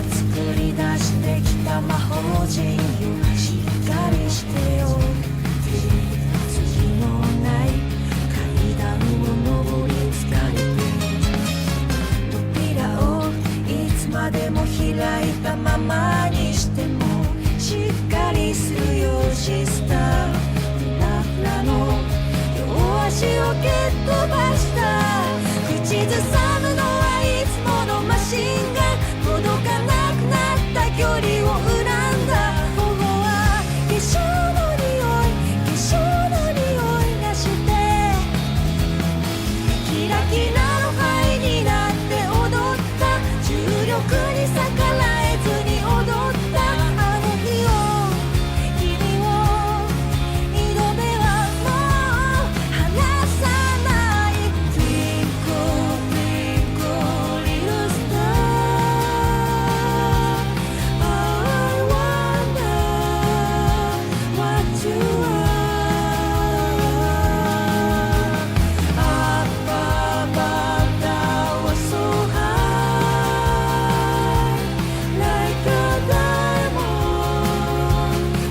作り出してきた魔法陣よしっかりしてよ次のない階段を上り疲れて扉をいつまでも開いたままにしてもしっかりするよシスターフラフラの両足を蹴っ飛ばした口ずさむのはいつものマシンガン届かなくなった距離を恨んだ頬は化粧の匂い化粧の匂いがしてキラキラの灰になって踊った重力に逆らえずに踊ったあの日を君を二度目はもう離さない Twinkle Twinkle Little Star I wonder what you are Up above thou so high Like a diamond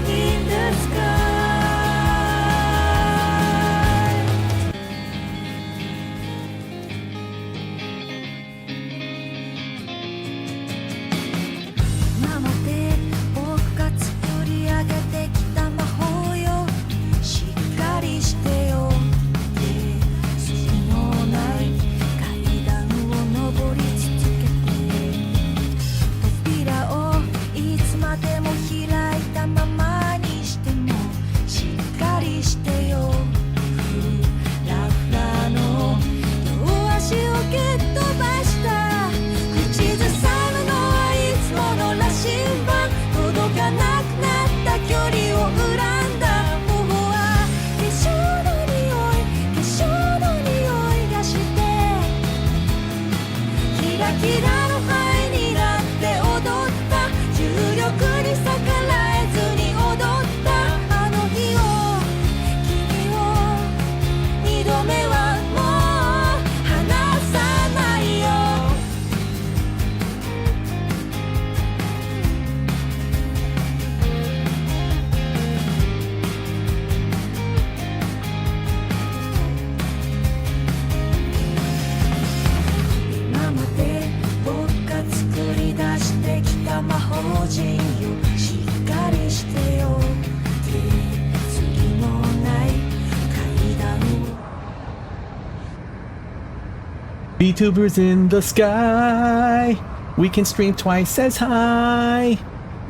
in the sky 今まで僕が作り上げてきた魔法よしっかりしてよ次のない階段を上り続けて扉をいつまでも開いたままにしてもしっかりしてよフラフラの両足を蹴っ飛ばした口ずさむのはいつもの羅針盤届かなくなった距離を恨んだ頬は化粧の匂い化粧の匂いがしてキラキラの灰になって踊った重力に逆らえずに踊ったあの日を君を二度目はもう離さないよ今まで僕が作り出してきた魔法陣よしっかりしてよ次のない階段を VTubers in the sky. We can stream twice as high.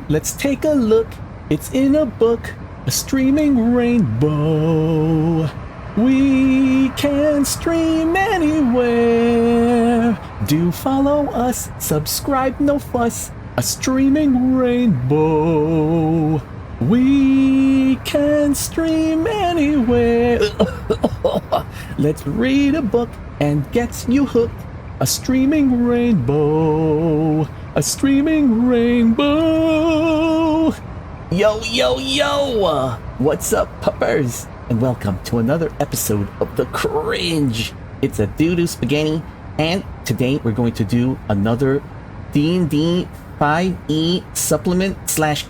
Let's take a look. It's in a book, a streaming rainbow. We can stream anywhere. Do follow us, subscribe, no fuss. A streaming rainbow. We can stream anywhere. Let's read a book and get you hooked. A streaming rainbow. A streaming rainbow. Yo, yo, yo! What's up, puppers? And welcome to another episode of The Cringe. It's a doo-doo spaghetti, and today we're going to do another D&D 5e supplement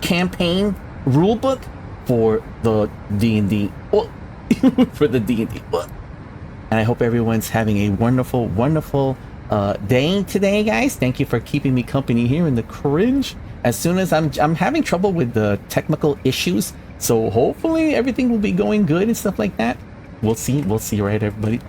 / campaign rulebook for the D&D. For the D&D. And I hope everyone's having a wonderful, wonderful day today, guys. Thank you for keeping me company here in The Cringe. As soon as I'm having trouble with the technical issues, so hopefully everything will be going good and stuff like that. We'll see, right, everybody?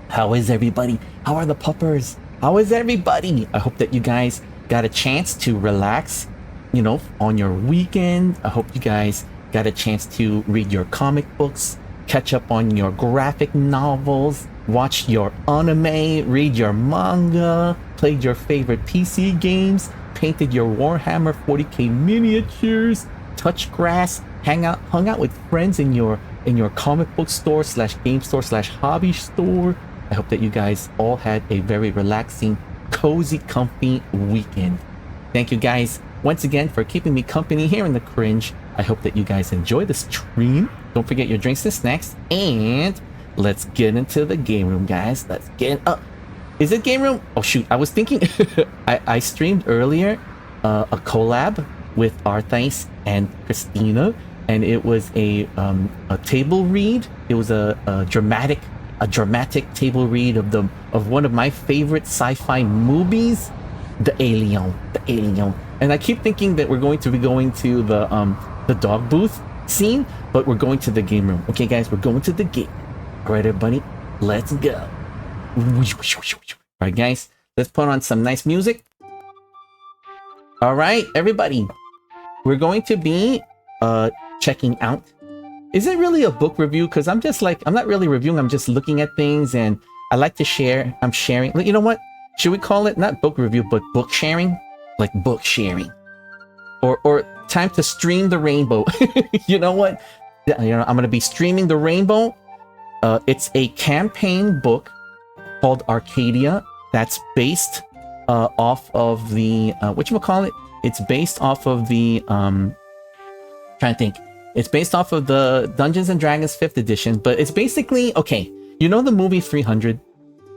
How is everybody? How are the puppers? How is everybody? I hope that you guys got a chance to relax, you know, on your weekend. I hope you guys got a chance to read your comic books, catch up on your graphic novels, watch your anime, read your manga, played your favorite PC games, painted your Warhammer 40k miniatures, touched grass, hung out with friends in your comic book store / game store / hobby store. I hope that you guys all had a very relaxing, cozy, comfy weekend. Thank you guys once again for keeping me company here in The Cringe. I hope that you guys enjoy the stream. Don't forget your drinks and snacks, and let's get into the game room, guys. Let's get up. Is it game room? Oh shoot, I was thinking I streamed earlier a collab with Arthais and Christina, and it was a table read. It was a dramatic table read of one of my favorite sci-fi movies, The Alien. And I keep thinking that we're going to be going to the dog booth scene, but we're going to the game room. Okay, guys, we're going to the game. All right, everybody, let's go. All right, guys, let's put on some nice music. All right, everybody, we're going to be checking out. Is it really a book review? Because I'm just like, I'm not really reviewing, I'm just looking at things, and I like to share. I'm sharing. You know what? Should we call it not book review, but book sharing? Like book sharing. Or time to stream the rainbow. You know what? I'm going to be streaming the rainbow. It's a campaign book called Arcadia that's based off of the whatchamacallit? It's based off of the trying to think. It's based off of the Dungeons and Dragons 5th edition, but it's basically, okay, you know the movie 300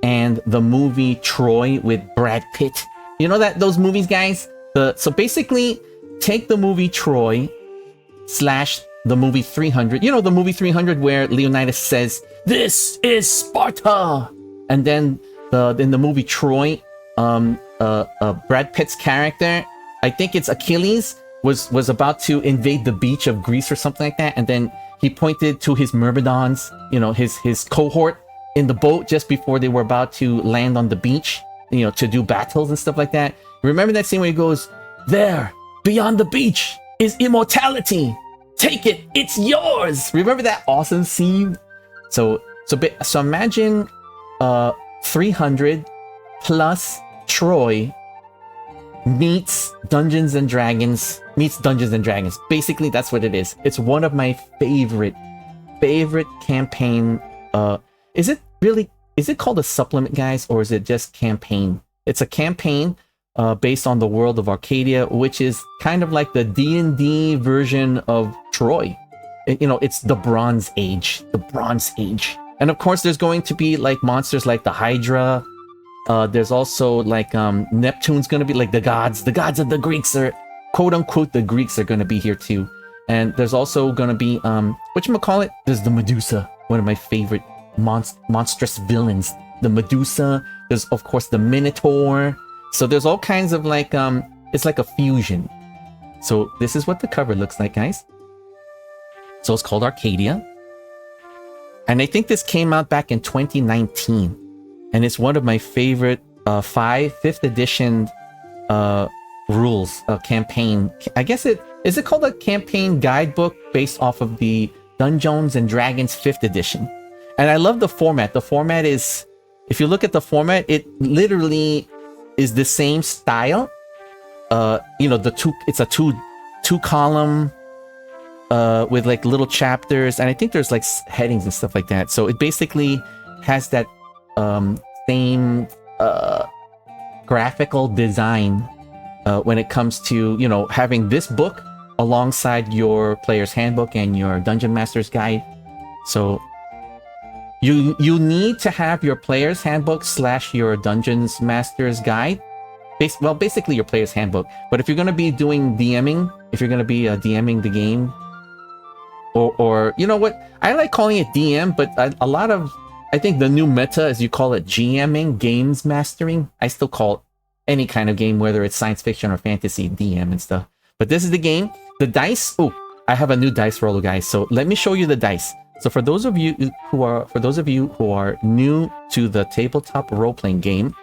and the movie Troy with Brad Pitt? You know those movies, guys? So basically, take the movie Troy / the movie 300. You know the movie 300 where Leonidas says, "This is Sparta!" And then in the movie Troy, Brad Pitt's character, I think it's Achilles, was about to invade the beach of Greece or something like that, and then he pointed to his myrmidons, his cohort in the boat just before they were about to land on the beach, to do battles and stuff like that. Remember that scene where he goes, "There, beyond the beach, is immortality. Take it, it's yours." Remember that awesome scene? So imagine 300 plus Troy meets Dungeons and Dragons. Basically, that's what it is. It's one of my favorite campaign. Is it called a supplement, guys, or is it just campaign? It's a campaign based on the world of Arcadia, which is kind of like the D&D version of Troy. It's the Bronze Age. And of course, there's going to be like monsters like the Hydra. There's also like Neptune's gonna be like the gods of the Greeks, are quote unquote the Greeks, are gonna be here too. And there's also gonna be whatchamacallit? There's the Medusa, one of my favorite monstrous villains. The Medusa. There's of course the Minotaur. So there's all kinds of like it's like a fusion. So this is what the cover looks like, guys. So it's called Arcadia. And I think this came out back in 2019. And it's one of my favorite 5th edition rules campaign. I guess is it called a campaign guidebook based off of the Dungeons and Dragons 5th edition. And I love the format. The format is, if you look at the format, it literally is the same style. It's a two column with like little chapters, and I think there's like headings and stuff like that. So it basically has that same graphical design when it comes to having this book alongside your player's handbook and your dungeon master's guide. So you need to have your player's handbook / your dungeon's master's guide. Basically your player's handbook. But if you're going to be doing DMing, if you're going to be DMing the game, or you know what, I like calling it DM, but I think the new meta is you call it GMing, games mastering. I still call any kind of game, whether it's science fiction or fantasy, DM and stuff. But this is the game. The dice. Oh, I have a new dice roller, guys. So let me show you the dice. So for those of you who are new to the tabletop role-playing game,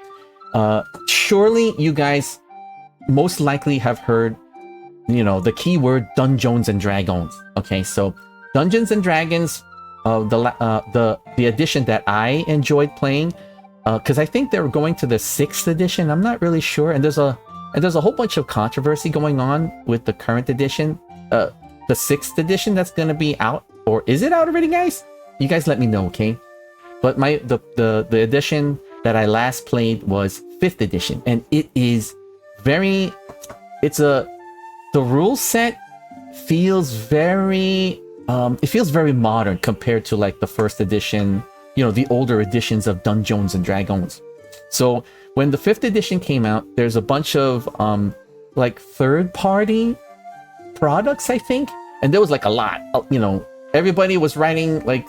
surely you guys most likely have heard, the keyword Dungeons and Dragons. Okay, so Dungeons and Dragons, the edition that I enjoyed playing, because I think they're going to the 6th edition. I'm not really sure, and there's a whole bunch of controversy going on with the current edition, the 6th edition that's going to be out. Or is it out already, guys? You guys let me know, okay? But the edition that I last played was 5th edition, and it is the rule set feels very modern compared to like the 1st edition, the older editions of Dungeons and Dragons. So when the 5th edition came out, there's a bunch of like third-party products, I think. And there was like a lot, you know, everybody was writing like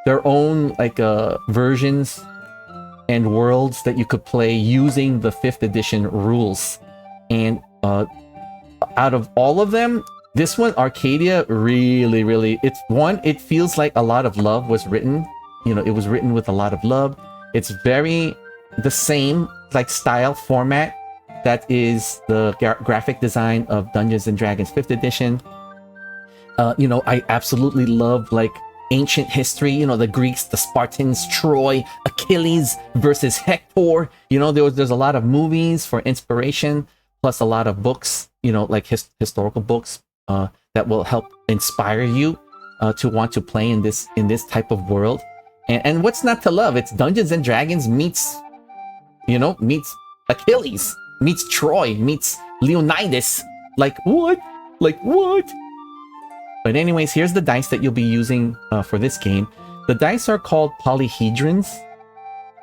their own versions and worlds that you could play using the 5th edition rules. And out of all of them, this one, Arcadia, really, it feels like a lot of love was written. You know, it was written with a lot of love. It's very the same like style format that is the graphic design of Dungeons and Dragons 5th edition. You know, I absolutely love like ancient history, you know, the Greeks, the Spartans, Troy, Achilles versus Hector. You know, there's a lot of movies for inspiration, plus a lot of books, you know, like historical books that will help inspire you to want to play in this type of world. And what's not to love? It's Dungeons and Dragons meets Achilles, meets Troy, meets Leonidas. Like what? Like what? But anyways, here's the dice that you'll be using for this game. The dice are called polyhedrons,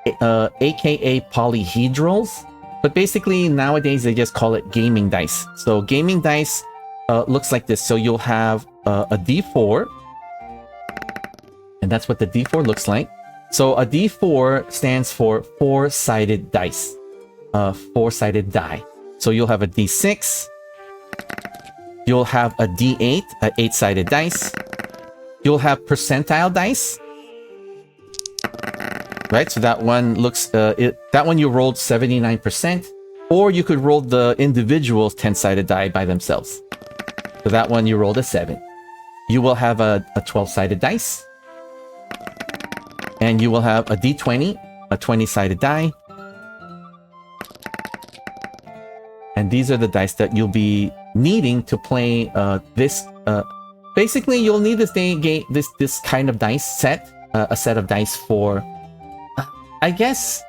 aka polyhedrals. But basically, nowadays, they just call it gaming dice. So gaming dice looks like this. So you'll have a D4. And that's what the D4 looks like. So a D4 stands for 4-sided dice. 4-sided die. So you'll have a D6. You'll have a D8, an 8-sided dice. You'll have percentile dice. Right, so that one looks, that one you rolled 79%. Or you could roll the individual 10-sided die by themselves. So that one you rolled a 7. You will have a 12-sided dice. And you will have a D20, a 20-sided die. And these are the dice that you'll be needing to play this. Basically, you'll need this kind of dice set, a set of dice for, I guess,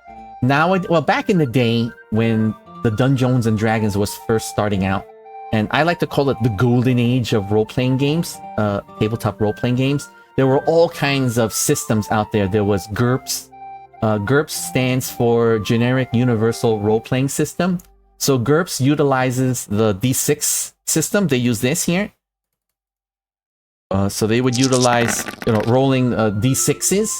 back in the day when the Dungeons and Dragons was first starting out, and I like to call it the golden age of role-playing games, tabletop role-playing games. There were all kinds of systems out there. There was GURPS. GURPS stands for Generic Universal Role-Playing System. So GURPS utilizes the D6 system. They use this here. So they would utilize, rolling D6s.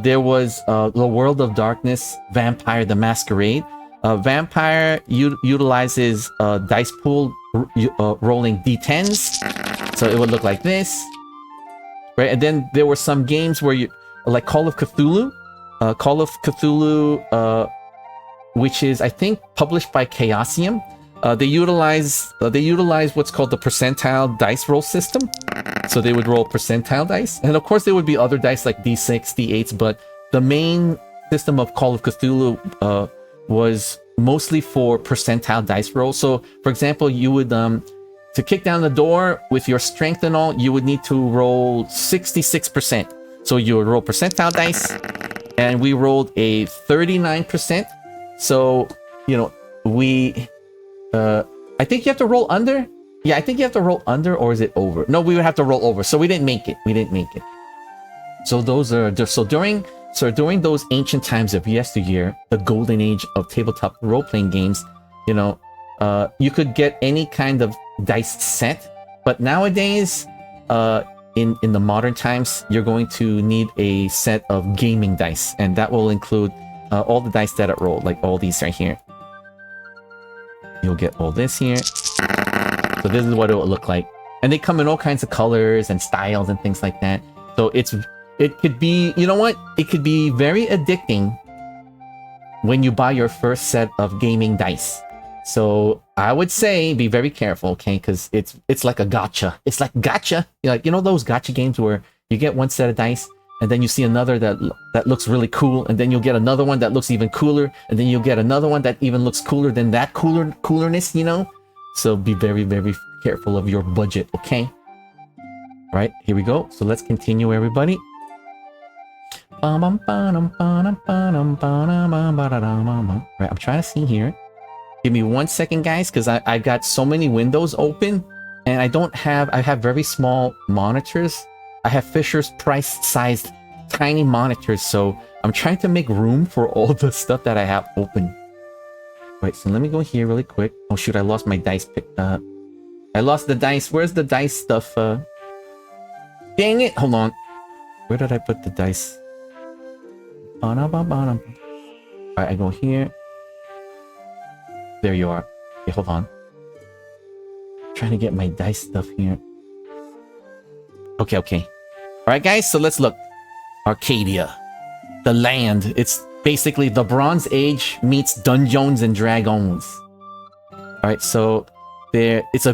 There was the World of Darkness, Vampire the Masquerade. Vampire utilizes dice pool rolling D10s. So it would look like this. Right, and then there were some games where like Call of Cthulhu. Call of Cthulhu, which is, I think, published by Chaosium. They utilize what's called the percentile dice roll system. So they would roll percentile dice. And of course, there would be other dice like D6, D8s, but the main system of Call of Cthulhu was mostly for percentile dice roll. So, for example, you would, to kick down the door with your strength and all, you would need to roll 66%. So you would roll percentile dice, and we rolled a 39%. So, I think you have to roll under. Yeah, I think you have to roll under, or is it over? No, we would have to roll over. So we didn't make it. So during those ancient times of yesteryear, the golden age of tabletop role-playing games, you could get any kind of dice set, but nowadays, in the modern times, you're going to need a set of gaming dice, and that will include all the dice that it rolled, like all these right here. You'll get all this here. So this is what it will look like, and they come in all kinds of colors and styles and things like that. So it could be, it could be very addicting when you buy your first set of gaming dice. So I would say be very careful, okay? Because it's like a gotcha. It's like gotcha. Like, those gotcha games where you get one set of dice, and then you see another that looks really cool, and then you'll get another one that looks even cooler, and then you'll get another one that even looks cooler than that coolerness, So be very, very careful of your budget, okay? All right, here we go. So let's continue, everybody. Right, I'm trying to see here. Give me 1 second, guys, because I've got so many windows open, and I have very small monitors. I have Fisher's Price sized tiny monitors, so I'm trying to make room for all the stuff that I have open. Right, so let me go here really quick. Oh shoot, I lost my dice pick. I lost the dice. Where's the dice stuff? Dang it! Hold on. Where did I put the dice? Alright, I go here. There you are. Okay, hold on. Trying to get my dice stuff here. Okay, okay. Alright guys, so let's look. Arcadia. The land. It's basically the Bronze Age meets Dungeons and Dragons. Alright, so this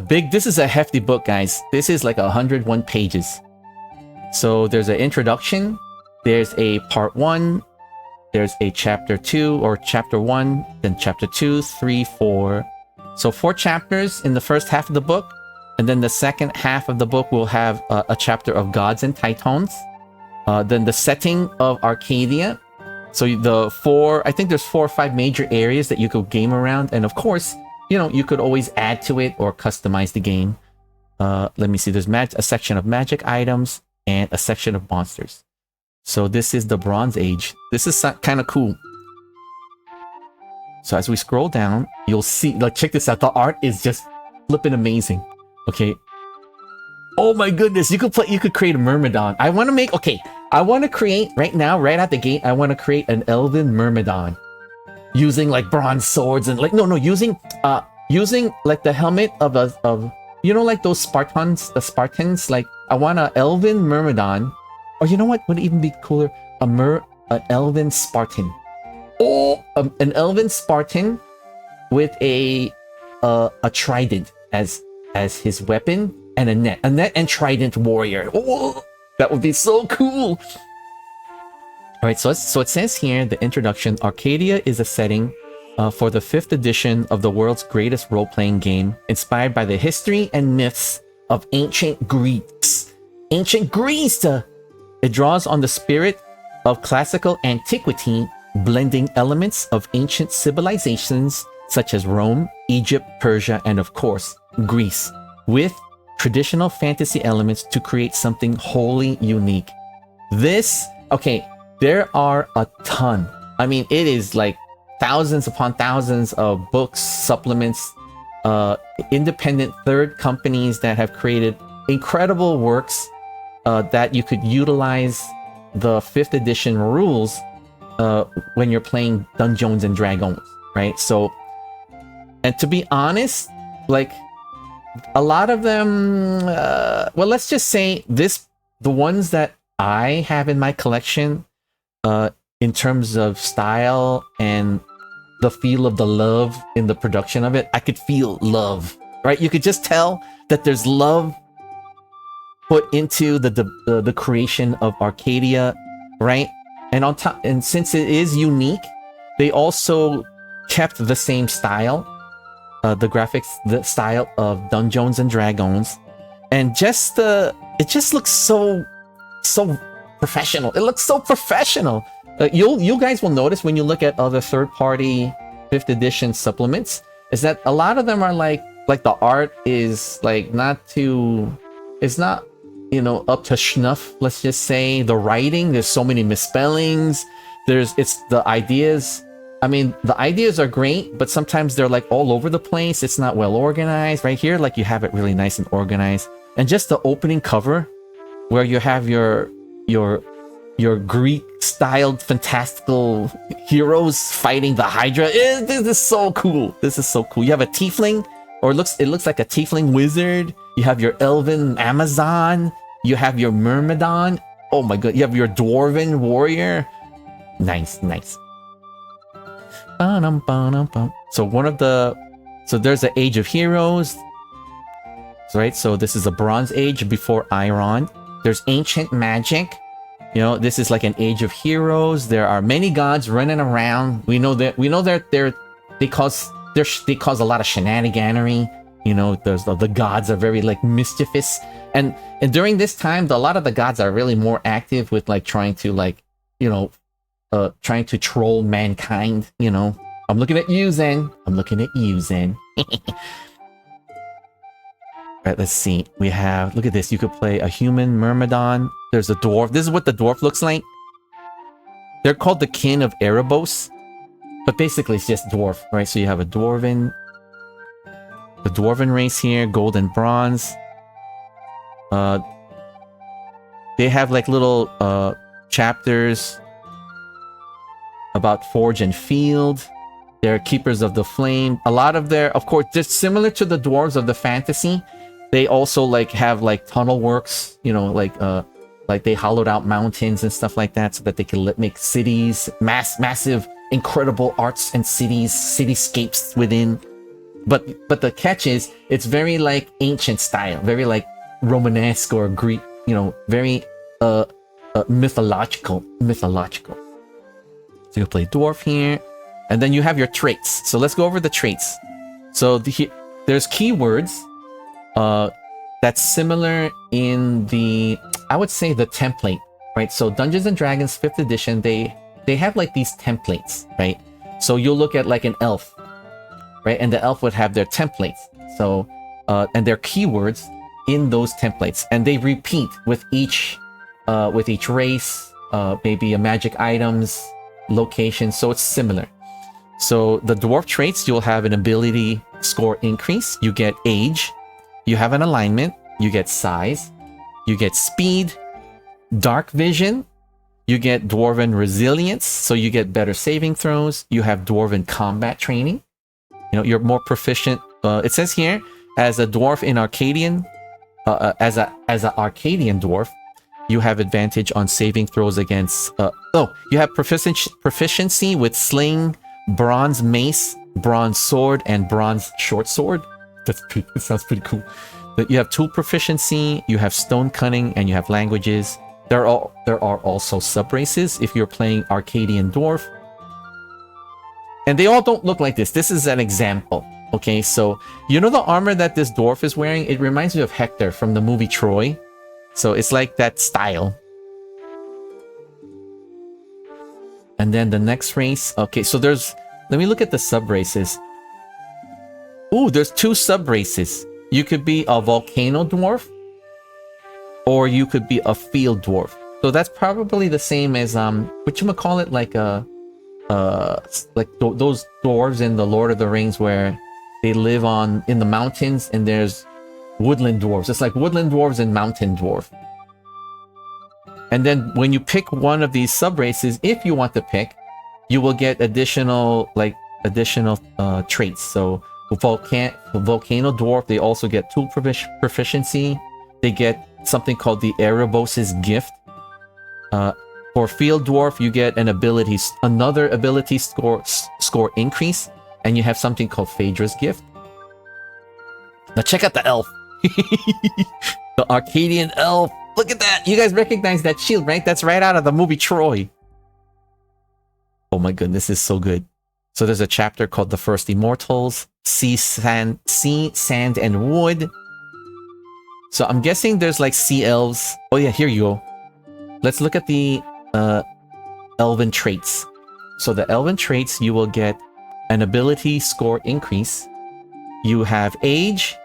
is a hefty book, guys. This is like 101 pages. So there's an introduction, there's a part 1, there's a chapter 2 or chapter 1, then chapter 2, 3, 4. So 4 chapters in the first half of the book, and then the second half of the book will have a chapter of gods and titans. Then the setting of Arcadia. So I think there's 4 or 5 major areas that you could game around, and of course, you could always add to it or customize the game. Let me see, there's a section of magic items and a section of monsters. So this is the Bronze Age. This is kind of cool. So as we scroll down, you'll see, like, check this out. The art is just flipping amazing. Okay. Oh my goodness, you could create a Myrmidon. I want to create right now, right out the gate, I want to create an Elven Myrmidon. Using like bronze swords and like, using like the helmet of like those the Spartans, like I want an Elven Myrmidon. Or you know what would even be cooler? An Elven Spartan. Oh, an Elven Spartan with a trident as his weapon and a net and trident warrior. Oh, that would be so cool. All right, so it says here, the introduction, Arcadia is a setting for the 5th edition of the world's greatest role-playing game, inspired by the history and myths of ancient Greece. Ancient Greece! It draws on the spirit of classical antiquity, blending elements of ancient civilizations such as Rome, Egypt, Persia, and of course, Greece, with traditional fantasy elements to create something wholly unique. There are a ton. I mean, it is like thousands upon thousands of books, supplements, independent third companies that have created incredible works that you could utilize the 5th edition rules when you're playing Dungeons and Dragons, right? So, and to be honest, like a lot of them, well, let's just say the ones that I have in my collection, in terms of style and the feel of the love in the production of it, I could feel love, right? You could just tell that there's love put into the creation of Arcadia, right? And on top, and since it is unique, they also kept the same style, the graphics, the style of Dungeons and Dragons, and it just looks so professional. It looks so professional. You guys will notice when you look at other third-party 5th edition supplements, is that a lot of them are like the art is like it's not up to snuff. Let's just say the writing, there's so many misspellings. The ideas. I mean, the ideas are great, but sometimes they're like all over the place. It's not well organized. Right here, like you have it really nice and organized, and just the opening cover, where you have your Greek-styled fantastical heroes fighting the Hydra. This is so cool. This is so cool. You have a tiefling, or it looks like a tiefling wizard. You have your elven Amazon. You have your Myrmidon. Oh my god. You have your dwarven warrior. Nice. So there's the Age of Heroes. Right? So this is a Bronze Age before Iron. There's ancient magic. This is like an Age of Heroes. There are many gods running around. We know that they cause a lot of shenaniganery. The gods are very like mischievous, and during this time, a lot of the gods are really more active with like trying to troll mankind. I'm looking at you, Zen. Right, let's see. We have, look at this. You could play a human Myrmidon. There's a dwarf. This is what the dwarf looks like. They're called the Kin of Erebos. But basically, it's just dwarf, right? So you have the dwarven race here, gold and bronze. They have like little chapters about forge and field. They're keepers of the flame. A lot of their, of course, just similar to the dwarves of the fantasy, they also like have like tunnel works, you know, like they hollowed out mountains and stuff like that so that they can make cities, massive, incredible arts and cityscapes within. But the catch is, it's very like ancient style, very like Romanesque or Greek, you know, very mythological. So you play dwarf here, and then you have your traits. So let's go over the traits. So there's keywords that's similar in the, I would say, the template, right? So Dungeons and Dragons 5th edition, they have like these templates, right? So you'll look at like an elf, right? And the elf would have their templates. So and their keywords in those templates, and they repeat with each race, maybe a magic items, location. So it's similar. So the dwarf traits, you'll have an ability score increase. You get age. You have an alignment. You get size. You get speed, dark vision. You get dwarven resilience. So you get better saving throws. You have dwarven combat training. You know, you're more proficient. It says here, as a dwarf in Arcadian, as an Arcadian dwarf, you have advantage on saving throws against. You have proficiency with sling, bronze mace, bronze sword, and bronze short sword. That sounds pretty cool. But you have tool proficiency, you have stone cutting, and you have languages. There are also sub-races if you're playing Arcadian dwarf. And they all don't look like this. This is an example. Okay, so you know the armor that this dwarf is wearing? It reminds me of Hector from the movie Troy. So it's like that style. And then the next race. Okay, so let me look at the sub-races. Ooh, there's 2 sub-races. You could be a volcano dwarf, or you could be a field dwarf. So that's probably the same as whatchamacallit, like those dwarves in the Lord of the Rings where they live in the mountains, and there's woodland dwarves. It's like woodland dwarves and mountain dwarf. And then when you pick one of these sub-races, if you want to pick, you will get additional traits. So volcano dwarf, they also get tool proficiency. They get something called the Erebos' gift. For field dwarf, you get another ability score increase, and you have something called Phaedra's gift. Now check out the elf. The Arcadian elf. Look at that. You guys recognize that shield, right? That's right out of the movie Troy. Oh my goodness, this is so good. So there's a chapter called The First Immortals, Sea, Sand, and Wood. So I'm guessing there's like sea elves. Oh yeah, here you go. Let's look at the elven traits. So the elven traits, you will get an ability score increase. You have age.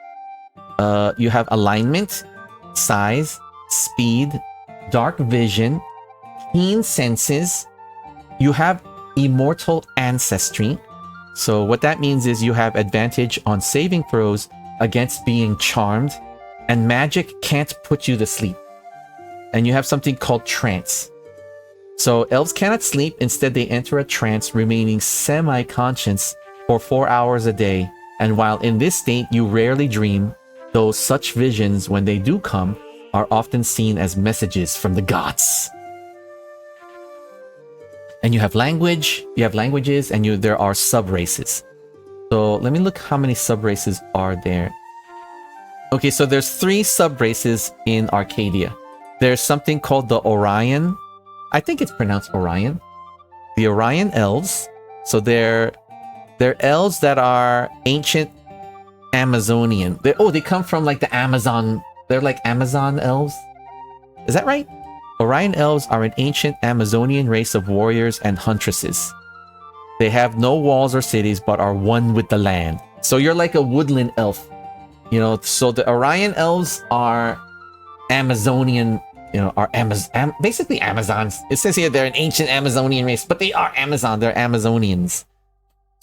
You have alignment, size, speed, dark vision, keen senses. You have immortal ancestry. So what that means is you have advantage on saving throws against being charmed, and magic can't put you to sleep. And you have something called trance. So elves cannot sleep. Instead, they enter a trance, remaining semi-conscious for 4 hours a day. And while in this state, you rarely dream, though such visions, when they do come, are often seen as messages from the gods. And you have languages, and there are sub-races. So let me look how many sub-races are there. Okay, so there's 3 sub-races in Arcadia. There's something called the Orion. I think it's pronounced Orion. The Orion elves. So they're elves that are ancient Amazonian. They come from like the Amazon. They're like Amazon elves. Is that right? Orion elves are an ancient Amazonian race of warriors and huntresses. They have no walls or cities, but are one with the land. So you're like a woodland elf. You know, so the Orion elves are Amazonian, are basically Amazons. It says here they're an ancient Amazonian race, but they are Amazon. They're Amazonians.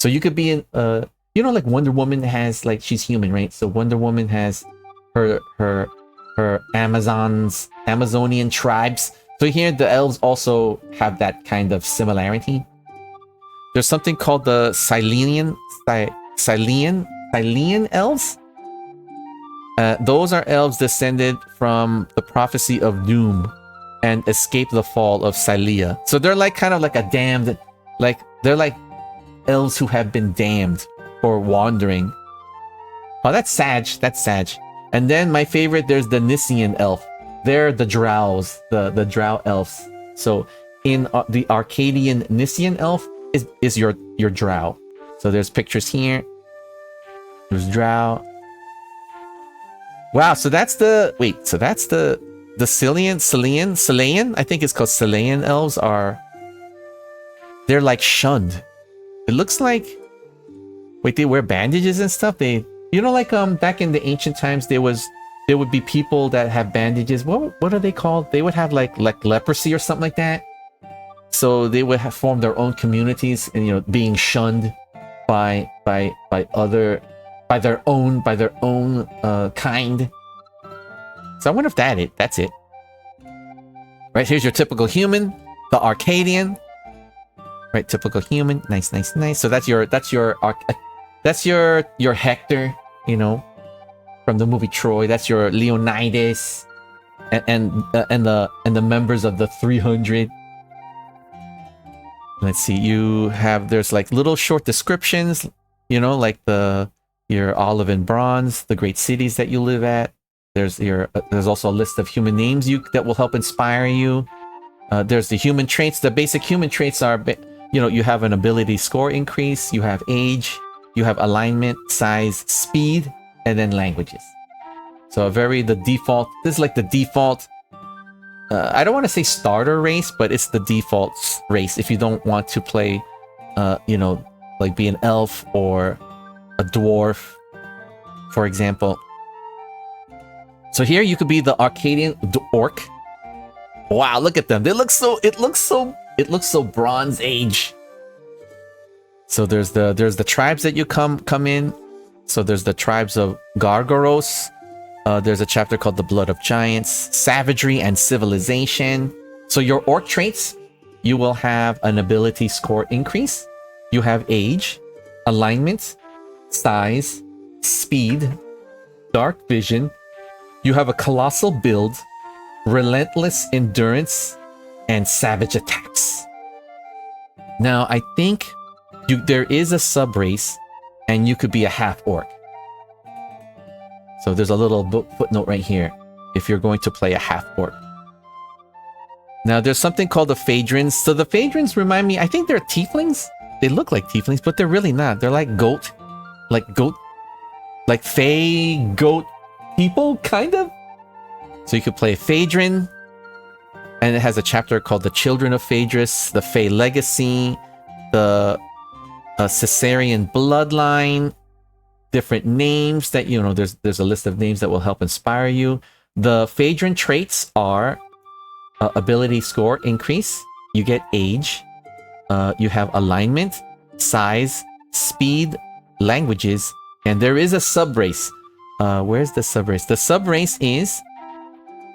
So you could be in like Wonder Woman has, like, she's human, right? So Wonder Woman has her Amazonian tribes. So here the elves also have that kind of similarity. There's something called the Silenian elves. Those are elves descended from the prophecy of doom and escaped the fall of Silea. So they're like kind of like a damned, like they're like elves who have been damned for wandering. Oh, that's Sag. That's Sag. And then my favorite, there's the Nissian elf. They're the drows, the drow elves. So in the Arcadian Nissian elf is your drow. So there's pictures here. There's drow. Wow, so that's the Selaean, I think it's called Selaean elves they're like shunned. It looks like, wait, they wear bandages and stuff. They, like back in the ancient times, there would be people that have bandages. What are they called? They would have like leprosy or something like that. So they would have formed their own communities and being shunned by their own kind. So I wonder if that's it. Right, here's your typical human, the Arcadian. Right, typical human. Nice. So that's your Hector, from the movie Troy. That's your Leonidas and the members of the 300. Let's see, there's like little short descriptions, like your olive and bronze, the great cities that you live at. There's also a list of human names that will help inspire you. There's the human traits. The basic human traits are, you have an ability score increase, you have age, you have alignment, size, speed, and then languages. So the default, this is like the default, I don't want to say starter race, but it's the default race if you don't want to play, like be an elf or a dwarf, for example. So here you could be the Arcadian orc. Wow, look at them. It looks so Bronze Age. So there's the tribes that you come in. So there's the tribes of Gargoros. There's a chapter called The Blood of Giants, Savagery and Civilization. So your orc traits, you will have an ability score increase. You have age, alignment, size, speed, dark vision. You have a colossal build, relentless endurance, and savage attacks. Now, I think there is a sub-race, and you could be a half-orc. So there's a little footnote right here, if you're going to play a half-orc. Now, there's something called the Phaedrons. So the Phaedrons remind me, I think they're tieflings. They look like tieflings, but they're really not. They're like fae goat people, kind of. So you could play Phaedron, and it has a chapter called The Children of Phaedrus, the Fae Legacy, the Caesarean Bloodline, different names that, there's a list of names that will help inspire you. The Phaedron traits are ability score increase, you get age, you have alignment, size, speed, languages, and there is a sub-race. Where's the sub-race? The sub-race is...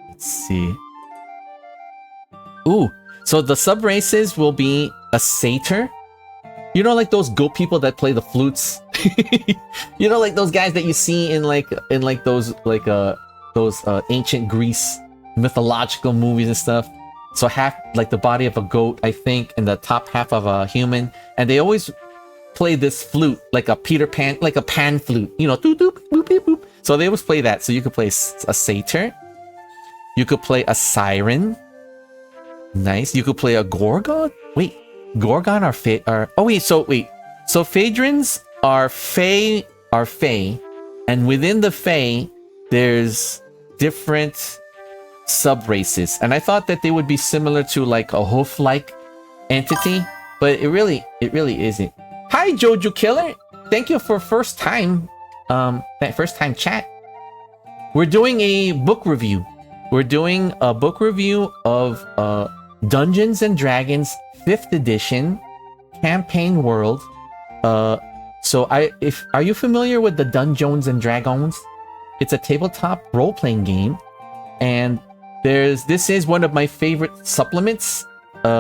Let's see. Ooh, so the sub-races will be a satyr. Like those goat people that play the flutes? Like those guys that you see in those ancient Greece mythological movies and stuff. So half like the body of a goat, I think, and the top half of a human, and they always play this flute like a Peter Pan, like a pan flute, doop, doop, boop, boop, boop. So they always play that. So you could play a satyr, you could play a siren. Nice. You could play a gorgon. Wait, gorgon are fae? So Phaedrons are fae, and within the fae, there's different sub-races, and I thought that they would be similar to like a hoof-like entity, but it really isn't. Hi, Jojo Killer. Thank you for first time chat. We're doing a book review. We're doing a book review of Dungeons and Dragons 5th edition campaign world Are you familiar with the Dungeons and Dragons? It's a tabletop role-playing game, and this is one of my favorite supplements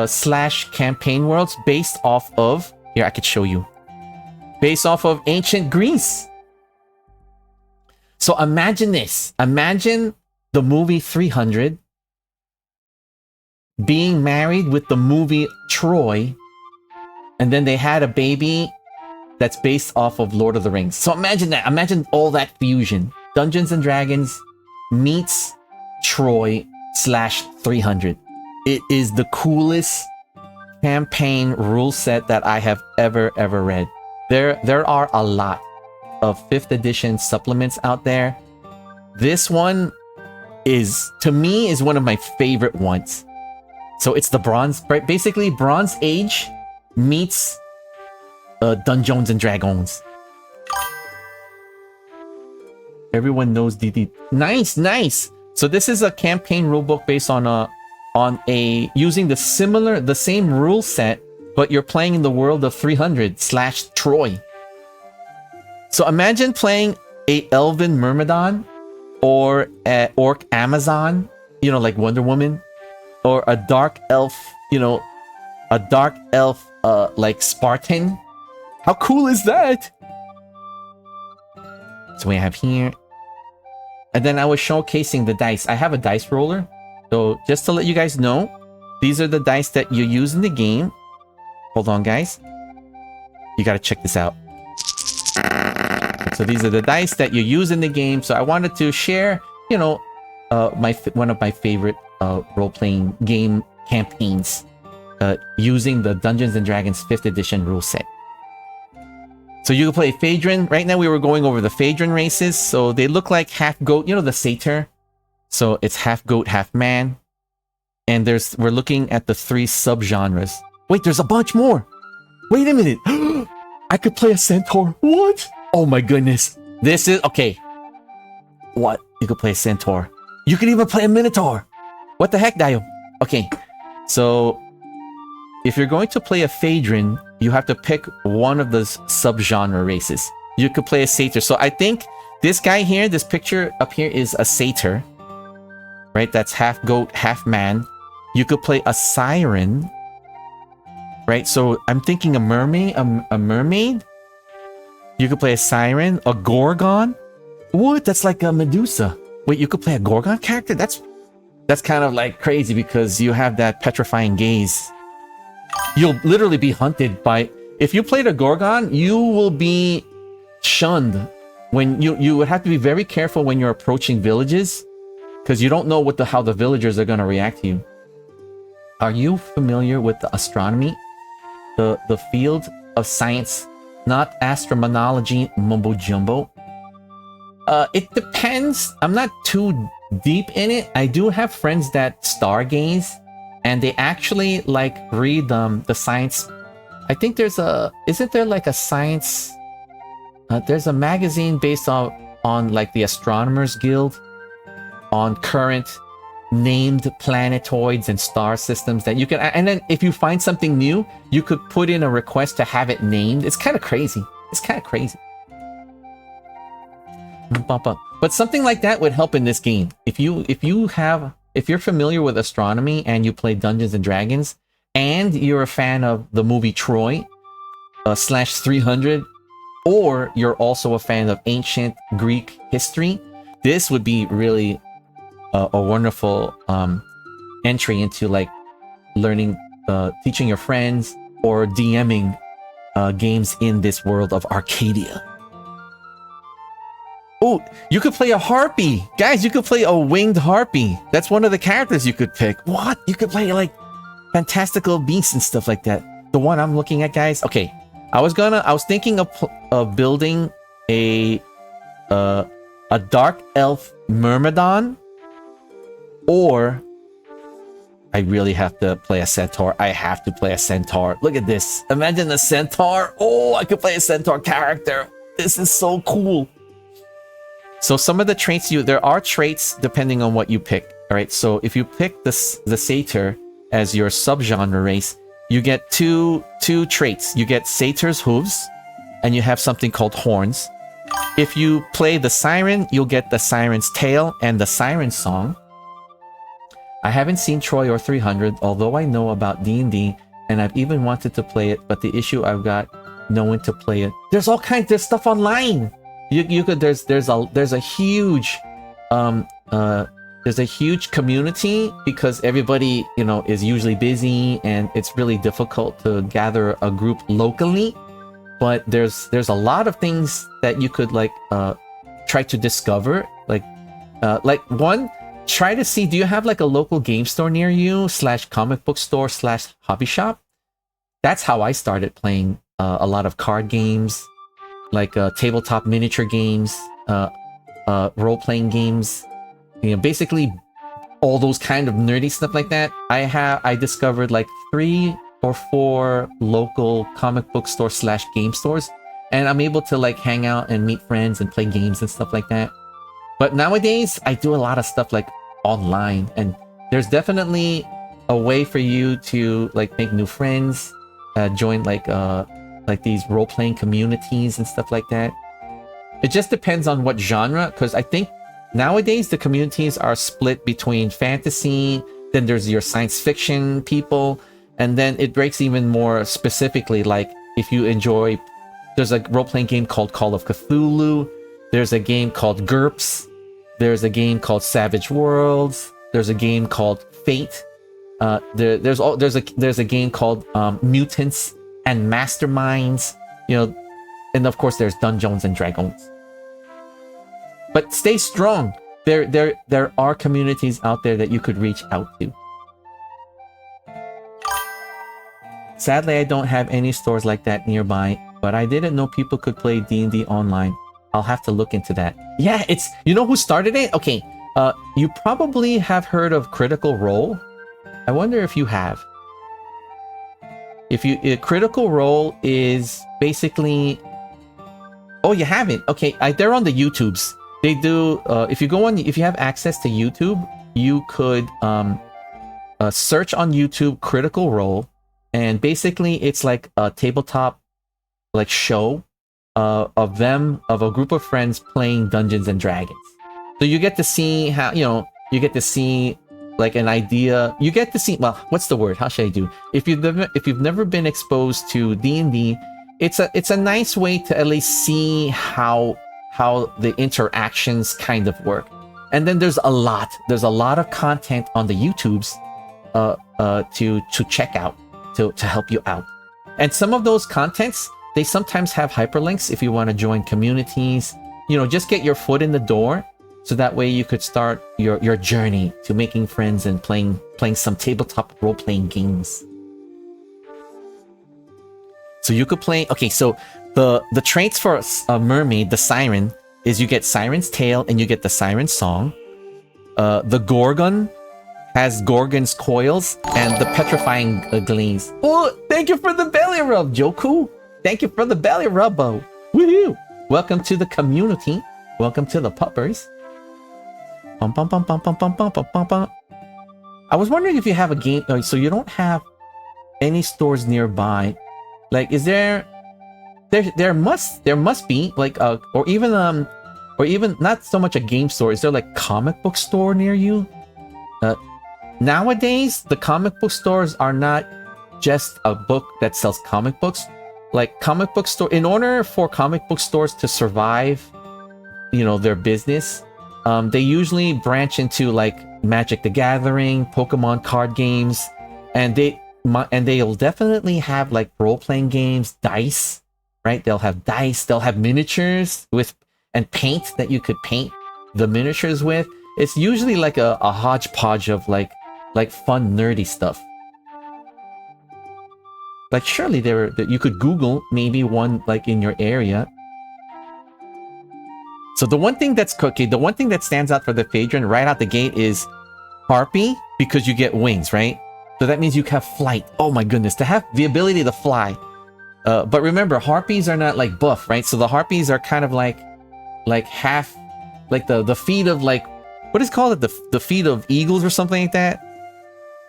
slash campaign worlds based off of, here I could show you, based off of ancient Greece. So imagine this. Imagine the movie 300 being married with the movie Troy, and then they had a baby that's based off of Lord of the Rings. So imagine that. Imagine all that fusion. Dungeons and Dragons meets Troy slash 300. It is the coolest campaign rule set that I have ever read. There are a lot of 5th edition supplements out there. This one is, to me, is one of my favorite ones. So it's the Bronze, basically Bronze Age meets Dungeons and Dragons. Everyone knows DD. Nice. So this is a campaign rulebook based on a using the same rule set, but you're playing in the world of 300 slash Troy. So imagine playing a Elven Myrmidon or a Orc Amazon, like Wonder Woman, or a Dark Elf, like Spartan. How cool is that? So we have here. And then I was showcasing the dice. I have a dice roller. So just to let you guys know, these are the dice that you use in the game. Hold on, guys. You gotta check this out. So these are the dice that you use in the game. So I wanted to share, one of my favorite role-playing game campaigns using the Dungeons and Dragons 5th edition rule set. So you can play Phaedron. Right now we were going over the Phaedron races. So they look like half goat, the satyr. So it's half goat, half man. And we're looking at the 3 subgenres. Wait, there's a bunch more. Wait a minute. I could play a centaur. What? Oh my goodness. This is, okay. What? You could play a centaur. You could even play a minotaur. What the heck, Dio? Okay. So if you're going to play a Phaedron, you have to pick one of those subgenre races. You could play a satyr. So I think this guy here, this picture up here is a satyr. Right? That's half goat, half man. You could play a siren. Right? So I'm thinking a mermaid. A mermaid. You could play a siren. A gorgon. What? That's like a Medusa. Wait, you could play a gorgon character? That's kind of like crazy because you have that petrifying gaze. You'll literally be hunted by... If you played a gorgon, you will be shunned. When you would have to be very careful when you're approaching villages, because you don't know how the villagers are going to react to you. Are you familiar with the astronomy? The field of science, not astromonology mumbo jumbo. It depends. I'm not too deep in it. I do have friends that stargaze, and they actually like read the science. I think isn't there like a science? There's a magazine based on like the Astronomers Guild, on current named planetoids and star systems that you can, and then if you find something new, you could put in a request to have it named. It's kind of crazy. But something like that would help in this game. If you're familiar with astronomy and you play Dungeons and Dragons, and you're a fan of the movie Troy slash 300, or you're also a fan of ancient Greek history, this would be really a wonderful entry into like learning, teaching your friends, or DMing games in this world of Arcadia. Oh, you could play a harpy. Guys, you could play a winged harpy. That's one of the characters you could pick. What? You could play like fantastical beasts and stuff like that. The one I'm looking at, guys. Okay, I was thinking of building a dark elf myrmidon, or I really have to play a centaur. I have to play a centaur. Look at this. Imagine a centaur. Oh, I could play a centaur character. This is so cool. So some of the traits there are traits depending on what you pick. All right. So if you pick the satyr as your subgenre race, you get two traits. You get satyr's hooves, and you have something called horns. If you play the siren, you'll get the siren's tail and the siren song. I haven't seen Troy or 300, although I know about D&D, and I've even wanted to play it, but the issue I've got knowing to play it. There's all kinds of stuff online. You could there's a huge there's a huge community because everybody, you know, is usually busy and it's really difficult to gather a group locally. But there's a lot of things that you could like try to discover. Like one, try to see, do you have like a local game store near you / comic book store / hobby shop? That's how I started playing a lot of card games, like tabletop miniature games, role-playing games, you know, basically all those kind of nerdy stuff like that. I discovered like 3 or 4 local comic book store / game stores, and I'm able to like hang out and meet friends and play games and stuff like that. But nowadays I do a lot of stuff like online, and there's definitely a way for you to like make new friends, join like these role-playing communities and stuff like that. It just depends on what genre, because I think nowadays the communities are split between fantasy, then there's your science fiction people, and then it breaks even more specifically. Like if you enjoy, there's a role-playing game called Call of Cthulhu, there's a game called GURPS, there's a game called Savage Worlds, there's a game called Fate, there's a game called Mutants and Masterminds, you know, and of course there's Dungeons and Dragons. But stay strong. There are communities out there that you could reach out to. Sadly, I don't have any stores like that nearby, but I didn't know people could play D&D online. I'll have to look into that. Yeah, it's, you know who started it? Okay, you probably have heard of Critical Role. I wonder if you have. Critical Role is basically, oh, you haven't? Okay, they're on the YouTubes. They do, if you have access to YouTube, you could search on YouTube Critical Role, and basically it's like a tabletop like show of a group of friends playing Dungeons and Dragons. So you get to see how, you know, you get to see like an idea. You get to see, well, what's the word? How should I do? If you've never been exposed to D&D, it's a nice way to at least see how the interactions kind of work. And then there's a lot of content on the YouTubes to check out to help you out. And some of those contents, they sometimes have hyperlinks if you want to join communities. You know, just get your foot in the door, so that way you could start your journey to making friends and playing some tabletop role-playing games. So you could play, okay, so the traits for a mermaid, the siren, is you get Siren's tail and you get the siren song. The Gorgon has Gorgon's coils and the petrifying glaze. Oh, thank you for the belly rub, Joku. Thank you for the belly rub. Woohoo! Welcome to the community. Welcome to the puppers. Bum, bum, bum, bum, bum, bum, bum, bum, bum, bum. I was wondering if you have a game, so you don't have any stores nearby. Like, is there must be like or even not so much a game store. Is there like comic book store near you? Nowadays the comic book stores are not just a book that sells comic books. Like comic book store, in order for comic book stores to survive, you know, their business, they usually branch into like Magic the Gathering, Pokemon card games, and they'll definitely have like role-playing games, dice, right? They'll have dice, they'll have miniatures and paint that you could paint the miniatures with. It's usually like a hodgepodge of like fun nerdy stuff. Like surely you could Google maybe one like in your area. So the one thing the one thing that stands out for the Phaedron right out the gate is Harpy, because you get wings, right? So that means you have flight. Oh my goodness, to have the ability to fly. But remember, Harpies are not like buff, right? So the Harpies are kind of like half, like the feet of like, what is it called? The feet of eagles or something like that.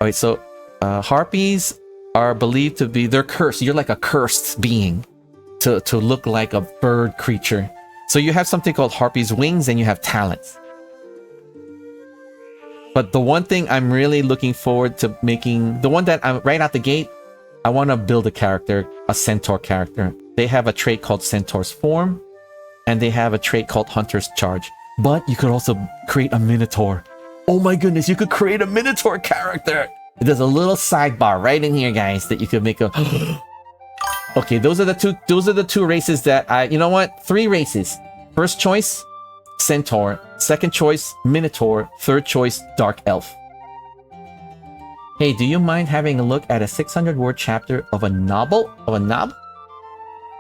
All right, so Harpies are believed to be, they're cursed. You're like a cursed being. to look like a bird creature. So you have something called Harpy's Wings and you have talents. But the one thing I'm really looking forward to making, the one that I'm right out the gate, I want to build a character, a centaur character. They have a trait called Centaur's Form, and they have a trait called Hunter's Charge. But you could also create a Minotaur. Oh my goodness, you could create a Minotaur character. There's a little sidebar right in here, guys, that you could make a... Okay, those are the two races that I... You know what? 3 races. First choice, Centaur. Second choice, Minotaur. Third choice, Dark Elf. Hey, do you mind having a look at a 600-word chapter of a novel?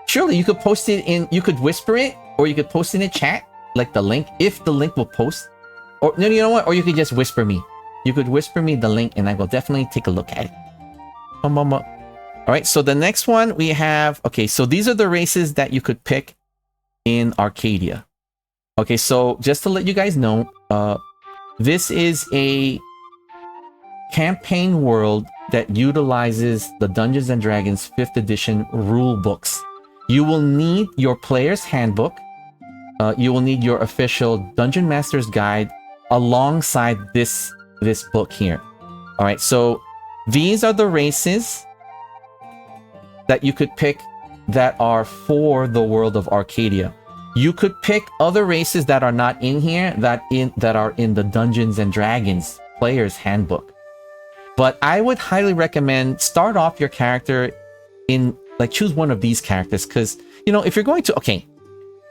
Surely you could post it in... You could whisper it, or you could post it in chat, like the link, if the link will post. Or, no, you know what? Or you could just whisper me. You could whisper me the link, and I will definitely take a look at it. All right, so the next one we have... Okay, so these are the races that you could pick in Arcadia. Okay, so just to let you guys know, this is a campaign world that utilizes the Dungeons and Dragons 5th edition rule books. You will need your player's handbook. You will need your official Dungeon Master's Guide alongside this book here. All right, so these are the races that you could pick that are for the world of Arcadia. You could pick other races that are not in here, that are in the Dungeons and Dragons player's handbook. But I would highly recommend start off your character in, like, choose one of these characters, because, you know, if you're going to... Okay,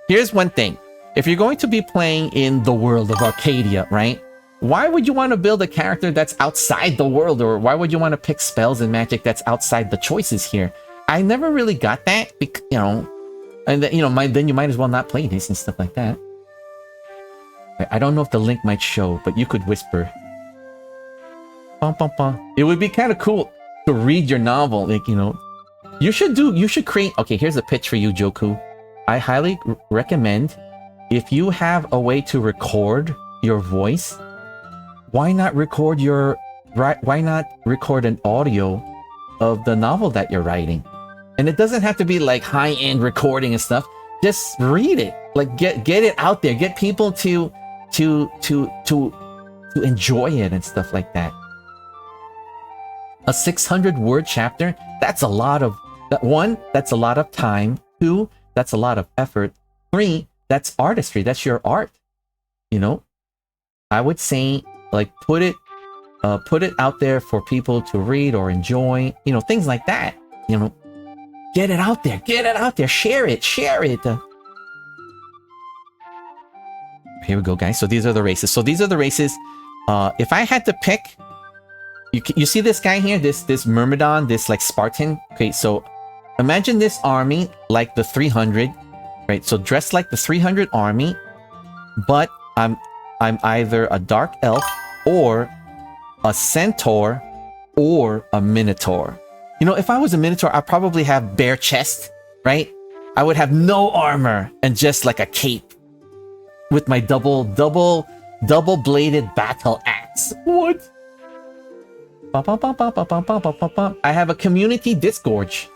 here's one thing. If you're going to be playing in the world of Arcadia, right? Why would you want to build a character that's outside the world? Or why would you want to pick spells and magic that's outside the choices here? I never really got that, you know, and then, you know, then you might as well not play this and stuff like that. I don't know if the link might show, but you could whisper. It would be kind of cool to read your novel, like, you know. You should create... Okay, here's a pitch for you, Joku. I highly recommend, if you have a way to record your voice, why not record an audio of the novel that you're writing? And it doesn't have to be like high-end recording and stuff. Just read it. Like, get it out there. Get people to enjoy it and stuff like that. A 600-word chapter, that's a lot of... One, that's a lot of time. 2, that's a lot of effort. 3, that's artistry. That's your art. You know? I would say, like, put it out there for people to read or enjoy. You know, things like that. You know? Get it out there. Get it out there. Share it. Share it. Here we go, guys. So these are the races. If I had to pick... You see this guy here? This Myrmidon? This, like, Spartan? Okay, so imagine this army like the 300. Right? So dressed like the 300 army. But I'm either a Dark Elf or a Centaur or a Minotaur. You know, if I was a Minotaur, I'd probably have bare chest, right? I would have no armor and just like a cape with my double-bladed battle axe. What? I have a community disgorge.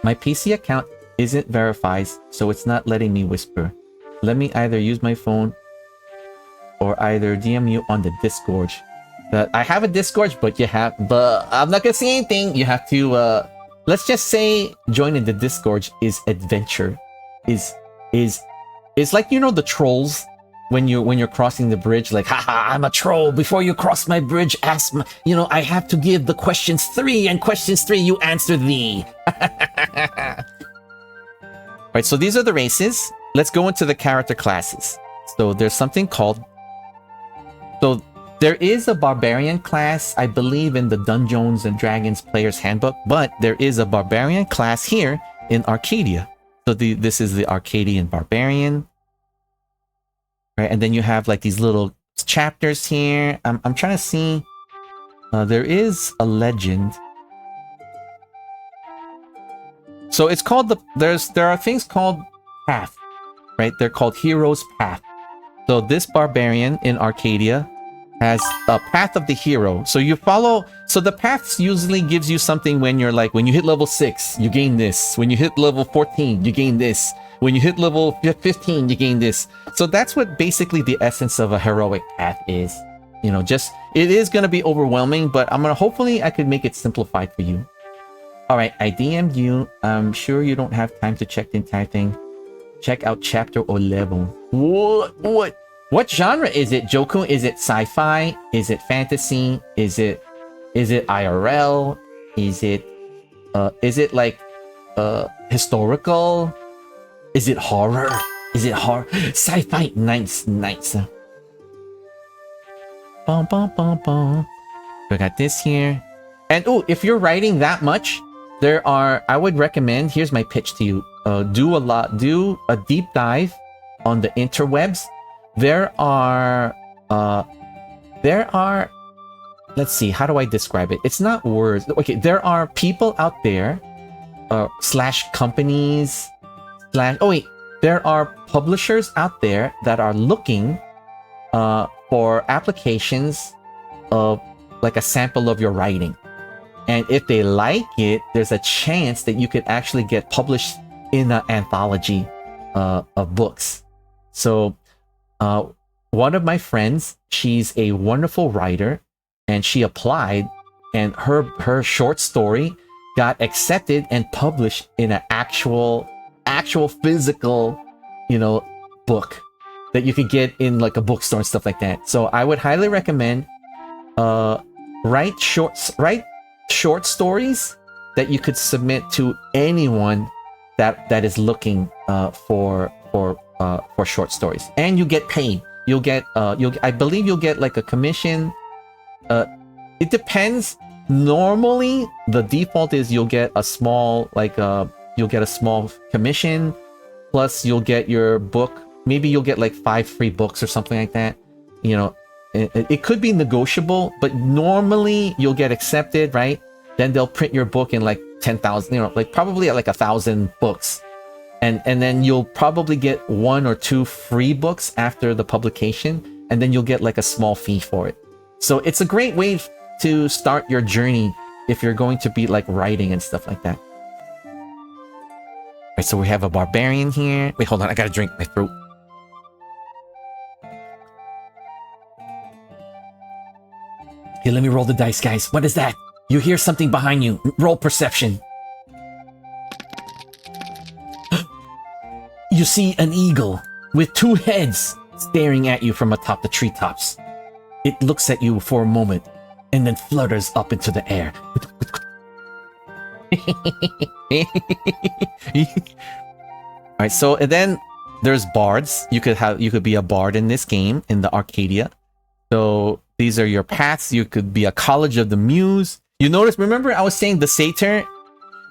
My PC account isn't verified, so it's not letting me whisper. Let me either use my phone or either DM you on the disgorge. I have a disgorge, but I'm not gonna say anything. You have to, let's just say joining the disgorge is adventure. Is like, you know, the trolls when you're crossing the bridge, like, haha, I'm a troll. Before you cross my bridge, ask me, you know, I have to give the questions 3, and questions 3 you answer thee. Right, so these are the races. Let's go into the character classes. So there's something called... So there is a barbarian class, I believe, in the Dungeons and Dragons player's handbook, but there is a barbarian class here in Arcadia. So this is the Arcadian barbarian. Right, and then you have like these little chapters here. I'm trying to see. There is a legend. So it's called there are things called path, right? They're called Heroes Path. So this barbarian in Arcadia has a path of the hero. So you follow. So the paths usually gives you something when you're like, when you hit level 6, you gain this. When you hit level 14, you gain this. When you hit level 15, you gain this. So that's what basically the essence of a heroic path is. You know, just, it is going to be overwhelming, but hopefully I could make it simplified for you. All right, I DM'd you. I'm sure you don't have time to check the entire thing. Check out chapter 11. What genre is it, Joku? Is it sci-fi? Is it fantasy? Is it IRL? Is it like historical? Is it horror? Is it horror? Sci-fi. Nice. Bum, bum, bum, bum. We got this here. And oh, if you're writing that much, I would recommend, here's my pitch to you. Do a deep dive on the interwebs. There are, let's see, how do I describe it? It's not words. Okay, there are people out there, slash companies, there are publishers out there that are looking for applications of like a sample of your writing. And if they like it, there's a chance that you could actually get published in an anthology of books. So one of my friends, she's a wonderful writer, and she applied, and her short story got accepted and published in an actual physical, book that you could get in like a bookstore and stuff like that. So I would highly recommend write short stories that you could submit to anyone that is looking for short stories, and you get paid. I believe you'll get like a commission. It depends. Normally, the default is you'll get a small commission, plus you'll get your book. Maybe you'll get like 5 free books or something like that. It could be negotiable, but normally you'll get accepted, right? Then they'll print your book in like 10,000, like probably like 1,000 books. And then you'll probably get 1 or 2 free books after the publication, and then you'll get like a small fee for it. So it's a great way to start your journey if you're going to be like writing and stuff like that. All right, so we have a barbarian here. Wait, hold on, I gotta drink my throat. Here, let me roll the dice, guys. What is that? You hear something behind you. Roll perception. You see an eagle with 2 heads staring at you from atop the treetops. It looks at you for a moment and then flutters up into the air. Alright, so and then there's bards. You could be a bard in this game, in the Arcadia. So these are your paths. You could be a College of the Muse. You notice, remember I was saying the satyr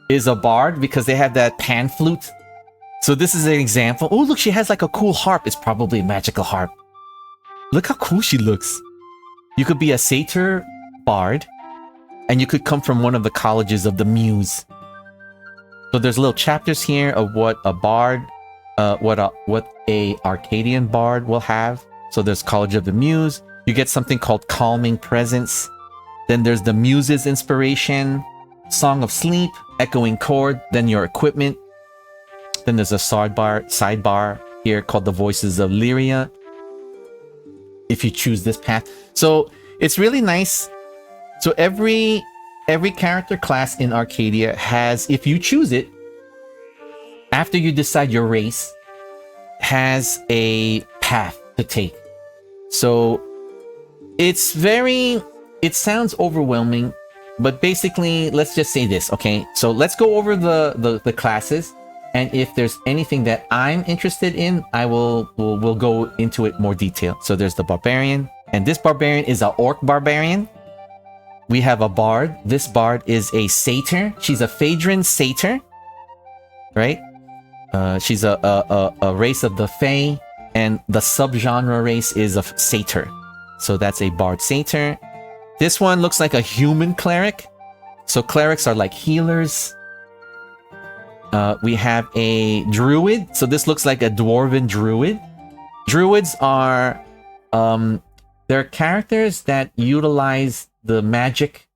is a bard because they have that pan flute? So this is an example. Oh, look, she has like a cool harp. It's probably a magical harp. Look how cool she looks. You could be a satyr bard, and you could come from one of the colleges of the Muse. So there's little chapters here of what a bard, what a Arcadian bard will have. So there's College of the Muse. You get something called Calming Presence. Then there's the Muse's Inspiration, Song of Sleep, Echoing Chord, then your equipment. Then there's a sidebar here called the Voices of Lyria, if you choose this path. So it's really nice. So every character class in Arcadia has, if you choose it, after you decide your race, has a path to take. So it sounds overwhelming, but basically, let's just say this, okay? So let's go over the classes, and if there's anything that I'm interested in, we'll go into it more detail. So there's the barbarian, and this barbarian is an orc barbarian. We have a bard. This bard is a satyr. She's a Phaedron satyr, right? She's a race of the Fae, and the subgenre race is of satyr. So that's a bard satyr. This one looks like a human cleric. So clerics are like healers. We have a druid. So this looks like a dwarven druid. Druids are They're characters that utilize the magics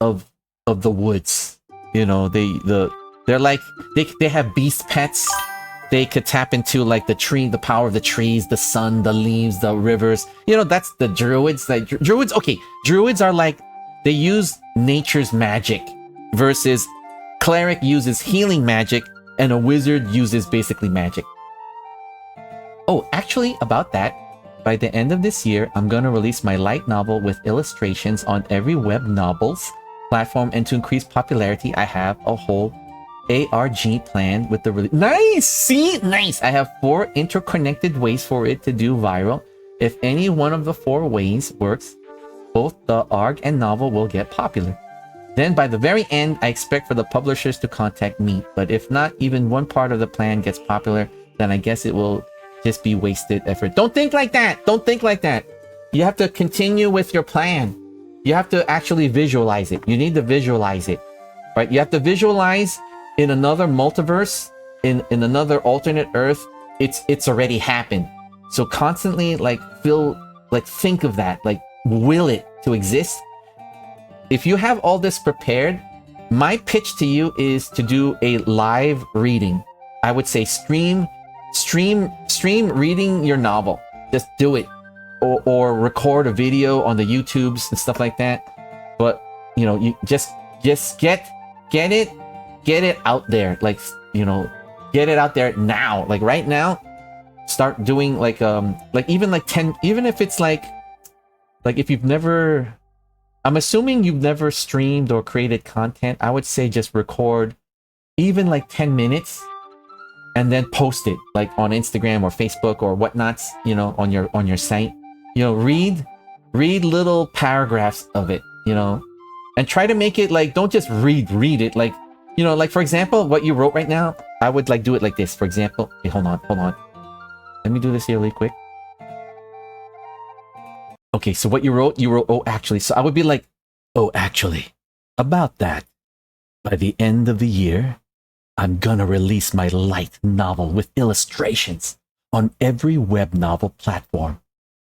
of the woods. You know, they're like they have beast pets. They could tap into like the power of the trees, the sun, the leaves, the rivers. You know, that's the druids. Like druids, okay, druids are like they use nature's magic versus cleric uses healing magic and a wizard uses basically magic. Oh, actually, about that, by the end of this year, I'm gonna release my light novel with illustrations on every web novels platform, and to increase popularity, I have a whole ARG plan with the release. Nice! See? Nice! I have 4 interconnected ways for it to do viral. If any one of the 4 ways works, both the ARG and novel will get popular. Then by the very end, I expect for the publishers to contact me. But if not even one part of the plan gets popular, then I guess it will just be wasted effort. Don't think like that! Don't think like that! You have to continue with your plan. You have to actually visualize it. You need to visualize it. Right? You have to visualize in another multiverse, in another alternate Earth, it's already happened. So constantly think of that, like will it to exist. If you have all this prepared, my pitch to you is to do a live reading. I would say stream reading your novel. Just do it, or record a video on the YouTubes and stuff like that. But you know, you just get it out there, like, you know, get it out there now, like right now. Start doing like even 10, even if it's like if you've never, I'm assuming you've never streamed or created content, I would say just record even like 10 minutes and then post it like on Instagram or Facebook or whatnots, you know, on your site. You know, read little paragraphs of it, you know, and try to make it like, don't just read it, like, you know, like for example, what you wrote right now, I would like do it like this. For example, hey, hold on. Let me do this here really quick. Okay, so what you wrote, oh, actually. So I would be like, oh, actually, about that. By the end of the year, I'm gonna release my light novel with illustrations on every web novel platform.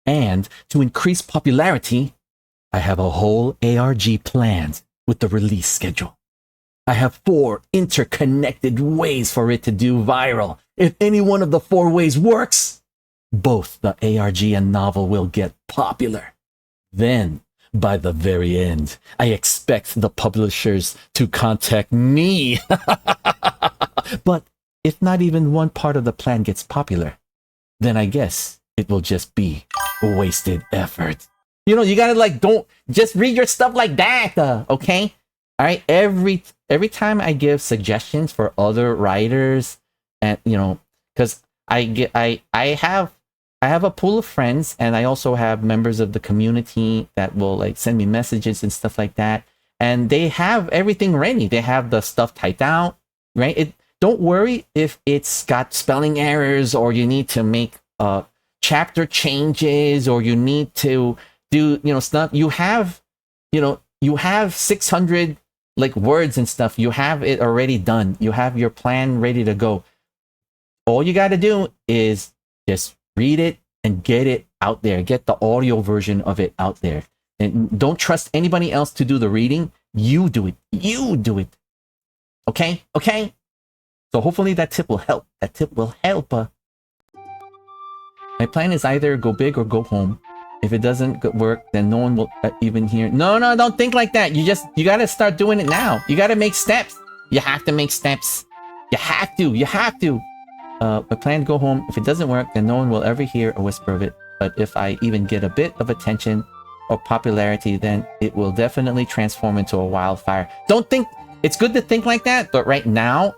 And to increase popularity, I have a whole ARG planned with the release schedule. I have 4 interconnected ways for it to do viral. If any one of the 4 ways works, both the ARG and novel will get popular. Then, by the very end, I expect the publishers to contact me. But if not even one part of the plan gets popular, then I guess it will just be wasted effort. You know, you gotta like, don't just read your stuff like that, okay? All right, every time I give suggestions for other writers, and you know, because I have a pool of friends, and I also have members of the community that will like send me messages and stuff like that, and they have everything ready. They have the stuff typed out, right? Don't worry if it's got spelling errors, or you need to make chapter changes, or you need to do, you know, stuff. You have 600 like words and stuff. You have it already done. You have your plan ready to go. All you got to do is just read it and get it out there. Get the audio version of it out there. And don't trust anybody else to do the reading. You do it. You do it. Okay? Okay? So hopefully that tip will help. That tip will help. My plan is either go big or go home. If it doesn't work, then no one will even hear. No, don't think like that. You got to start doing it now. You got to make steps. You have to make steps. You have to. My plan to go home. If it doesn't work, then no one will ever hear a whisper of it. But if I even get a bit of attention or popularity, then it will definitely transform into a wildfire. Don't think, it's good to think like that, but right now,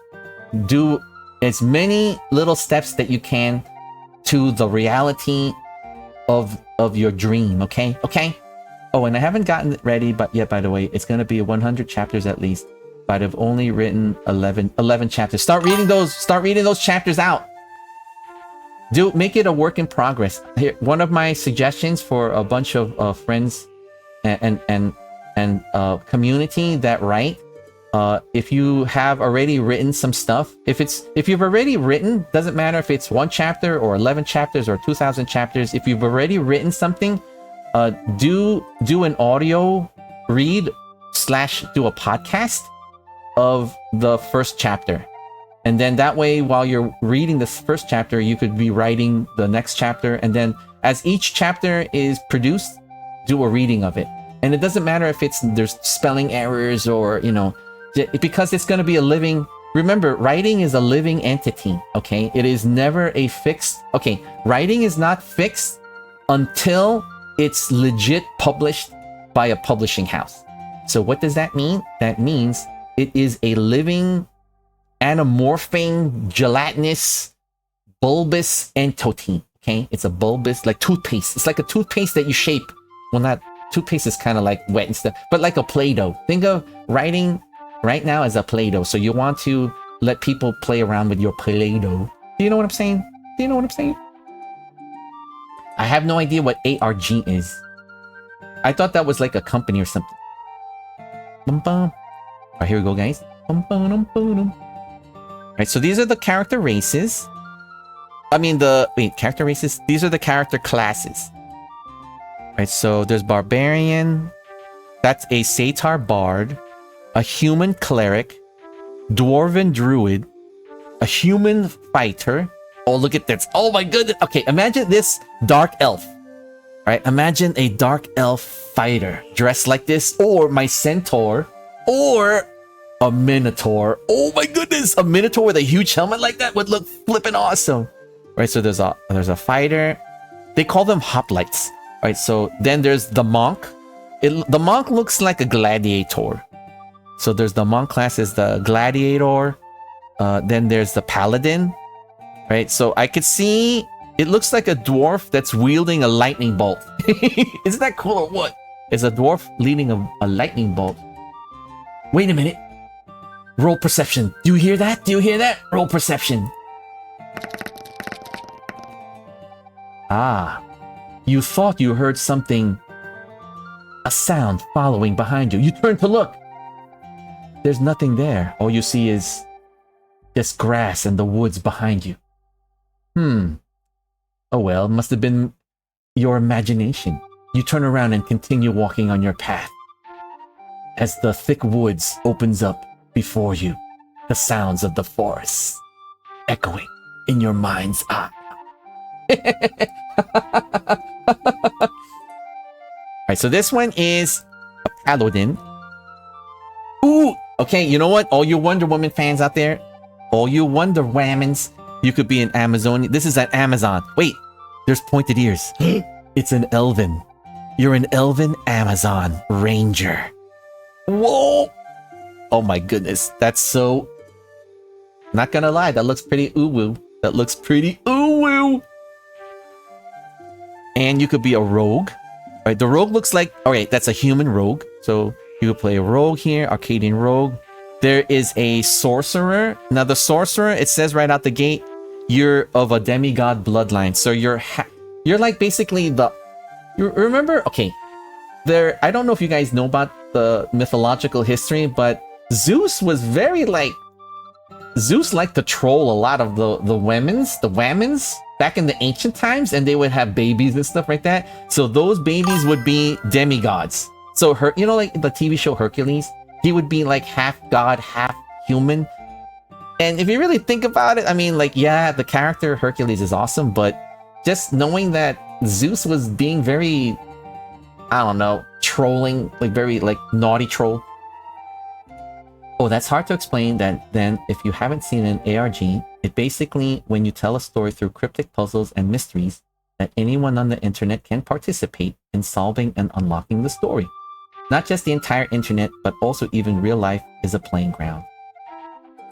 do as many little steps that you can to the reality of your dream, okay? Okay? Oh, and I haven't gotten it ready but yet, by the way. It's going to be 100 chapters at least, but I've only written 11 chapters. Start reading those chapters out. Make it a work in progress. Here, one of my suggestions for a bunch of friends and community that write If you have already written some stuff, if you've already written, doesn't matter if it's 1 chapter or 11 chapters or 2,000 chapters. If you've already written something, do an audio read / do a podcast of the first chapter. And then that way, while you're reading this first chapter, you could be writing the next chapter. And then as each chapter is produced, do a reading of it. And it doesn't matter if there's spelling errors or, because it's going to be a living, remember, writing is a living entity, okay? It is never a fixed, okay, writing is not fixed until it's legit published by a publishing house. So what does that mean? That means it is a living, anamorphing, gelatinous, bulbous entity, okay? It's a bulbous, like toothpaste. It's like a toothpaste that you shape. Well, not, toothpaste is kind of like wet and stuff, but like a Play-Doh. Think of writing right now as a Play-Doh. So you want to let people play around with your Play-Doh. Do you know what I'm saying? Do you know what I'm saying? I have no idea what ARG is. I thought that was like a company or something. Bum bum. Alright, here we go, guys. Bum bum bum bum. Alright, so these are the character races. Character races? These are the character classes. Alright, so there's Barbarian. That's a Satyr Bard. A Human Cleric. Dwarven Druid. A Human Fighter. Oh, look at this. Oh my goodness. Okay, imagine this Dark Elf. Alright, imagine a Dark Elf fighter dressed like this. Or my Centaur. Or a Minotaur. Oh my goodness. A Minotaur with a huge helmet like that would look flippin' awesome. Right, so there's a fighter. They call them hoplites. Alright, so then there's the monk. The monk looks like a gladiator. So there's the monk class is the gladiator. Then there's the paladin. Right, so I could see it looks like a dwarf that's wielding a lightning bolt. Isn't that cool or what? It's a dwarf leading a lightning bolt. Wait a minute. Roll perception. Do you hear that? Do you hear that? Roll perception. Ah. You thought you heard something. A sound following behind you. You turn to look. There's nothing there. All you see is just grass and the woods behind you. Oh well, must have been your imagination. You turn around and continue walking on your path. As the thick woods opens up before you, the sounds of the forest echoing in your mind's eye. Alright, so this one is a paladin. Ooh! Okay, you know what? All you Wonder Woman fans out there, all you Wonder Womans, you could be an Amazonian. This is an Amazon. Wait, there's pointed ears. It's an elven. You're an elven Amazon ranger. Whoa! Oh my goodness, that's so... Not gonna lie, that looks pretty ooh-woo. That looks pretty ooh-woo! And you could be a rogue. Alright, the rogue looks like... Alright, that's a human rogue. So you could play a rogue here, Arcadian rogue. There is a sorcerer. Now the sorcerer, it says right out the gate, you're of a demigod bloodline. So you're like basically the... You remember? Okay. There, I don't know if you guys know about the mythological history, but Zeus was very like... Zeus liked to troll a lot of the whammons back in the ancient times, and they would have babies and stuff like that. So those babies would be demigods. So you know, like the TV show Hercules, he would be like half god, half human. And if you really think about it, I mean, like, yeah, the character Hercules is awesome, but just knowing that Zeus was being very, I don't know, trolling, like very like naughty troll. Oh, that's hard to explain. That then, if you haven't seen an ARG, it basically, when you tell a story through cryptic puzzles and mysteries, that anyone on the internet can participate in solving and unlocking the story. Not just the entire internet, but also even real life is a playing ground.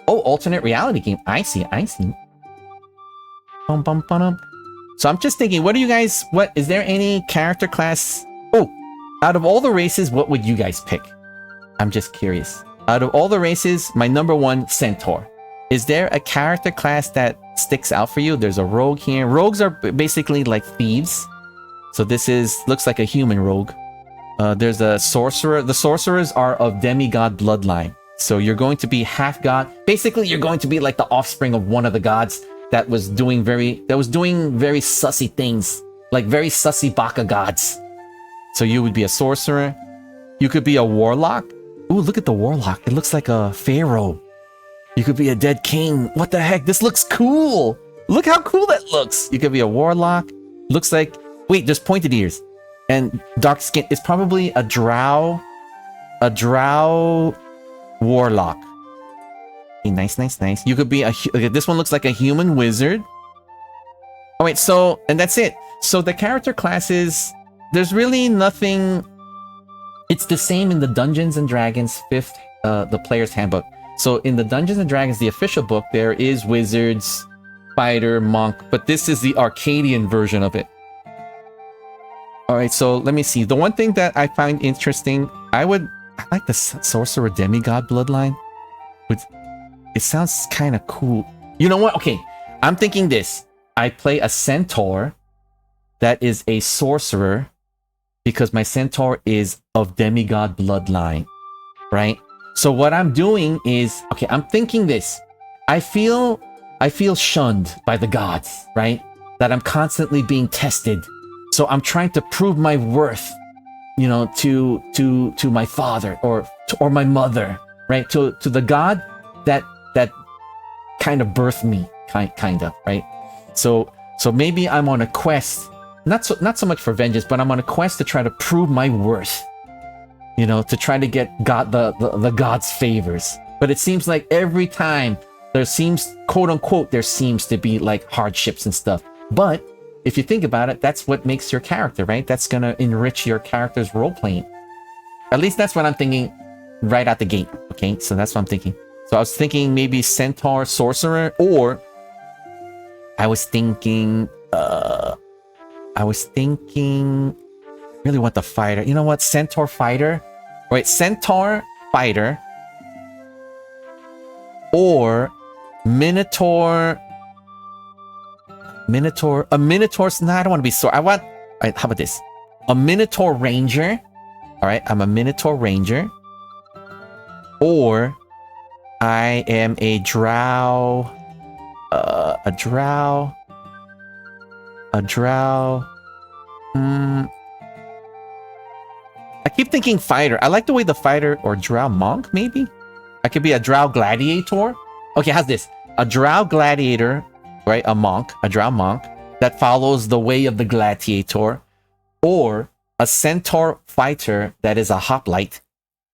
Oh, alternate reality game. I see. Bum, bum, bum. So I'm just thinking, what is there any character class? Oh, out of all the races, what would you guys pick? I'm just curious. Out of all the races, my number one, Centaur. Is there a character class that sticks out for you? There's a rogue here. Rogues are basically like thieves. So this looks like a human rogue. There's a sorcerer. The sorcerers are of demigod bloodline. So you're going to be half god. Basically, you're going to be like the offspring of one of the gods that was doing very sussy things, like very sussy baka gods. So you would be a sorcerer. You could be a warlock. Ooh, look at the warlock. It looks like a pharaoh. You could be a dead king. What the heck? This looks cool. Look how cool that looks. You could be a warlock. Looks like, wait, there's pointed ears and dark skin. It's probably a drow warlock. Okay, nice. You could be this one looks like a human wizard. Oh wait, so, and that's it. So the character classes, there's really nothing. It's the same in the Dungeons and Dragons 5th, the player's handbook. So in the Dungeons and Dragons, the official book, there is wizards, fighter, monk, but this is the Arcadian version of it. All right, so let me see. The one thing that I find interesting, I like the sorcerer demigod bloodline. It sounds kind of cool. You know what? Okay, I'm thinking this. I play a centaur that is a sorcerer because my centaur is of demigod bloodline, right? So what I'm doing is, okay, I'm thinking this. I feel shunned by the gods, right? That I'm constantly being tested. So I'm trying to prove my worth, you know, to my father or my mother, right? To the god that kind of birthed me, kind of, right? So maybe I'm on a quest, not so much for vengeance, but I'm on a quest to try to prove my worth, you know, to try to get the god's favors. But it seems like every time there seems, quote unquote, there seems to be like hardships and stuff. But if you think about it, that's what makes your character, right? That's gonna enrich your character's role playing. At least that's what I'm thinking right out the gate. Okay, so that's what I'm thinking. So I was thinking maybe centaur sorcerer, or I was thinking really what the fighter. You know what? Centaur fighter. Wait, centaur fighter or minotaur. A minotaur's. No, I don't want to be sore. I want. Right, how about this? A minotaur ranger. All right, I'm a minotaur ranger. Or I am a drow. A drow. I keep thinking fighter. I like the way the fighter or drow monk. Maybe I could be a drow gladiator. Okay, how's this? A drow gladiator. Right, a drow monk that follows the way of the gladiator, or a centaur fighter that is a hoplite,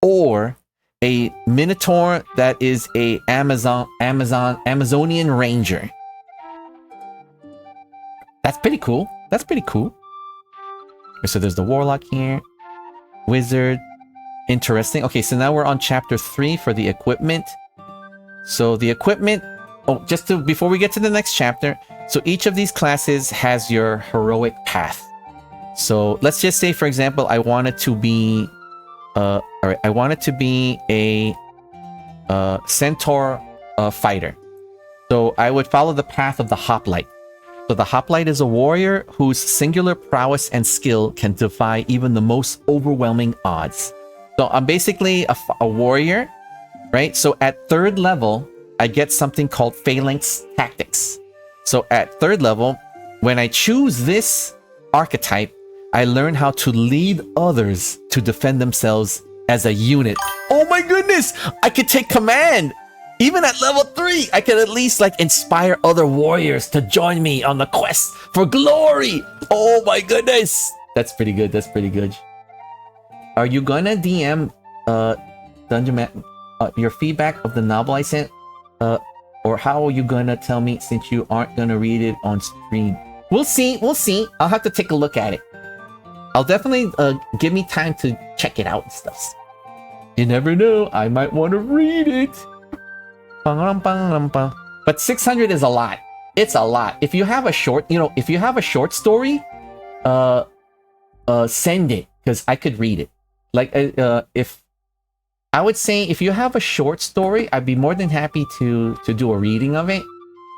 or a minotaur that is a Amazonian ranger. That's pretty cool. So there's the warlock here, wizard. Interesting. Okay, so now we're on chapter 3 for the equipment. So the equipment. Oh, before we get to the next chapter, so each of these classes has your heroic path. So let's just say, for example, I wanted to be a centaur fighter. So I would follow the path of the hoplite. So the hoplite is a warrior whose singular prowess and skill can defy even the most overwhelming odds. So I'm basically a warrior, right? So at 3rd level, I get something called Phalanx Tactics. So at 3rd level, when I choose this archetype, I learn how to lead others to defend themselves as a unit. Oh my goodness! I could take command! Even at level 3, I could at least like inspire other warriors to join me on the quest for glory! Oh my goodness! That's pretty good, Are you gonna DM Dungeon Man your feedback of the novel I sent? Or how are you gonna tell me since you aren't gonna read it on stream? We'll see. I'll have to take a look at it. I'll definitely give me time to check it out and stuff. You never know, I might want to read it. But 600 is a lot. It's a lot. If you have a short, story, send it because I could read it. Like I would say if you have a short story, I'd be more than happy to do a reading of it.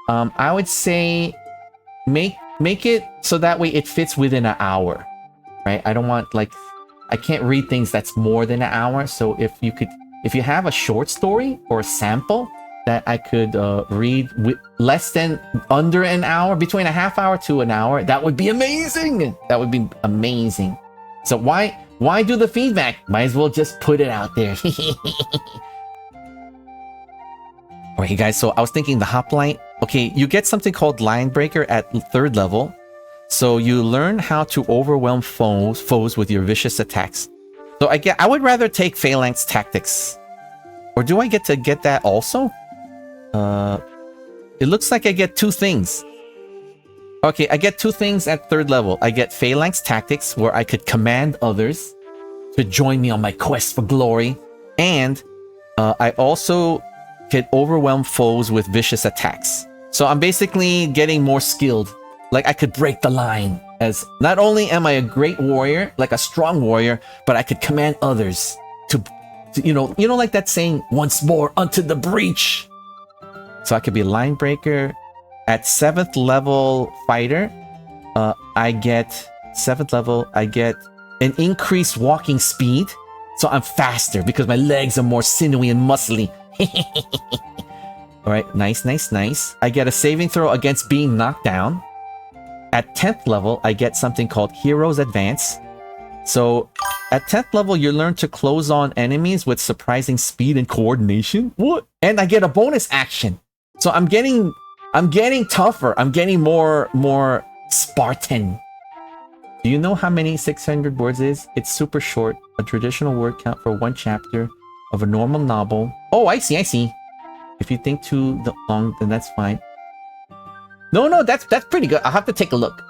I would say make it so that way it fits within an hour, right? I don't want I can't read things that's more than an hour. So if you could if you have a short story or a sample that I could read with less than under an hour, between a half hour to an hour, that would be amazing. That would be amazing. So why do the feedback? Might as well just put it out there. Alright, guys, so I was thinking the hoplite. Okay, you get something called Line Breaker at 3rd level. So you learn how to overwhelm foes with your vicious attacks. So I would rather take Phalanx Tactics. Or do I get to get that also? It looks like I get 2 things. Okay, I get 2 things at 3rd level. I get Phalanx Tactics, where I could command others to join me on my quest for glory. And I also could overwhelm foes with vicious attacks. So I'm basically getting more skilled. Like I could break the line, as not only am I a great warrior, like a strong warrior, but I could command others to you know like that saying, once more unto the breach. So I could be Line Breaker. At 7th level fighter, I get 7th level, I get an increased walking speed. So I'm faster because my legs are more sinewy and muscly. Alright, nice. I get a saving throw against being knocked down. At 10th level, I get something called Hero's Advance. So at 10th level, you learn to close on enemies with surprising speed and coordination. What? And I get a bonus action. So I'm getting tougher. I'm getting more Spartan. Do you know how many 600 words is? It's super short. A traditional word count for 1 chapter of a normal novel. Oh, I see. If you think too long, then that's fine. No, that's pretty good. I'll have to take a look.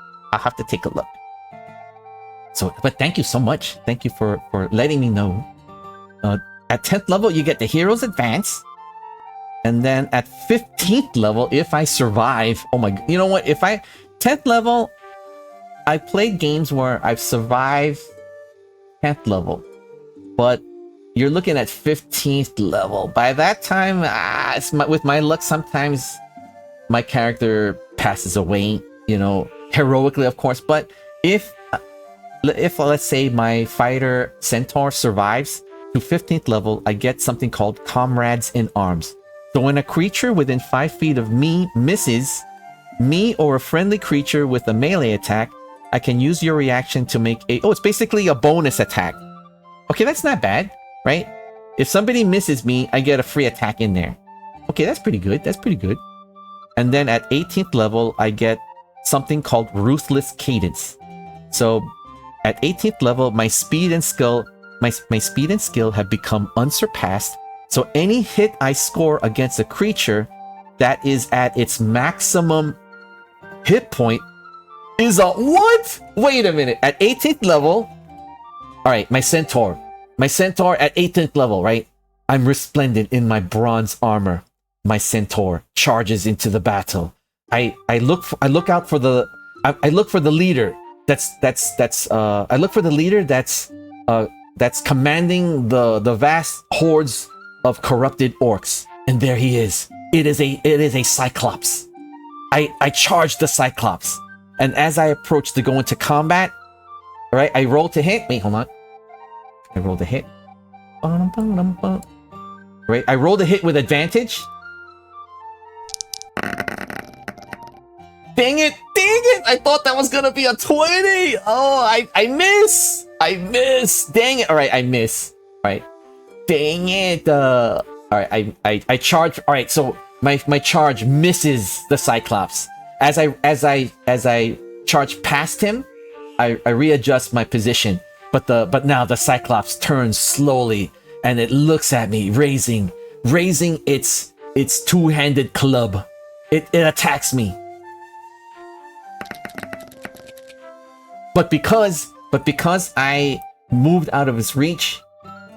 So, but thank you so much. Thank you for letting me know. At 10th level, you get the Hero's Advance. And then at 15th level, if I survive... Oh my... You know what? 10th level, I played games where I've survived 10th level. But you're looking at 15th level. By that time, with my luck, sometimes my character passes away, heroically, of course. But if let's say my fighter centaur survives to 15th level, I get something called Comrades in Arms. So when a creature within 5 feet of me misses me or a friendly creature with a melee attack, I can use your reaction to make it's basically a bonus attack. Okay, that's not bad, right? If somebody misses me, I get a free attack in there. Okay, that's pretty good. And then at 18th level, I get something called Ruthless Cadence. So at 18th level, my speed and skill have become unsurpassed. So any hit I score against a creature that is at its maximum hit point is a what? Wait a minute. At 18th level, all right, my centaur at 18th level, right? I'm resplendent in my bronze armor. My centaur charges into the battle. I look for the leader that's commanding the vast hordes of corrupted orcs, and there he is. It is a cyclops. I charge the cyclops, and as I approach to go into combat, all right, I roll to hit. Wait, hold on. I roll to hit. Right, I roll to hit with advantage. Dang it! I thought that was gonna be a 20. Oh, I miss. Dang it! All right, I miss. All right. Dang it! All right, I charge. All right, so my charge misses the Cyclops. As I charge past him, I readjust my position. But now the Cyclops turns slowly, and it looks at me, raising its two-handed club. It attacks me. But because I moved out of its reach,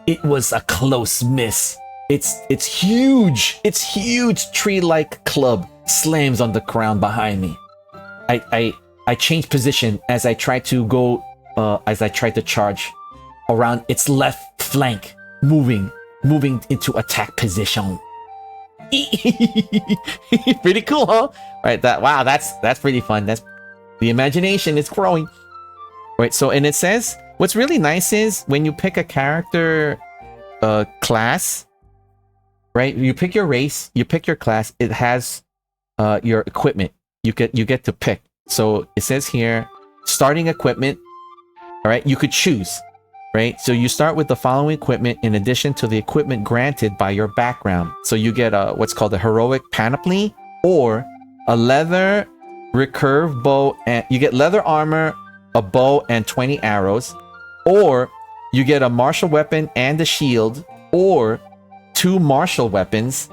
it was a close miss. Its huge tree-like club slams on the ground behind me. I changed position as I tried to charge around its left flank, moving into attack position. Pretty cool, huh? Right, that's pretty fun. That's the imagination is growing. Right, so and it says what's really nice is when you pick a character class, right? You pick your race, you pick your class. It has your equipment. You get to pick. So it says here, starting equipment. All right, you could choose, right? So you start with the following equipment in addition to the equipment granted by your background. So you get what's called a heroic panoply, or a leather recurve bow, and you get leather armor, a bow, and 20 arrows, or you get a martial weapon and a shield, or 2 martial weapons,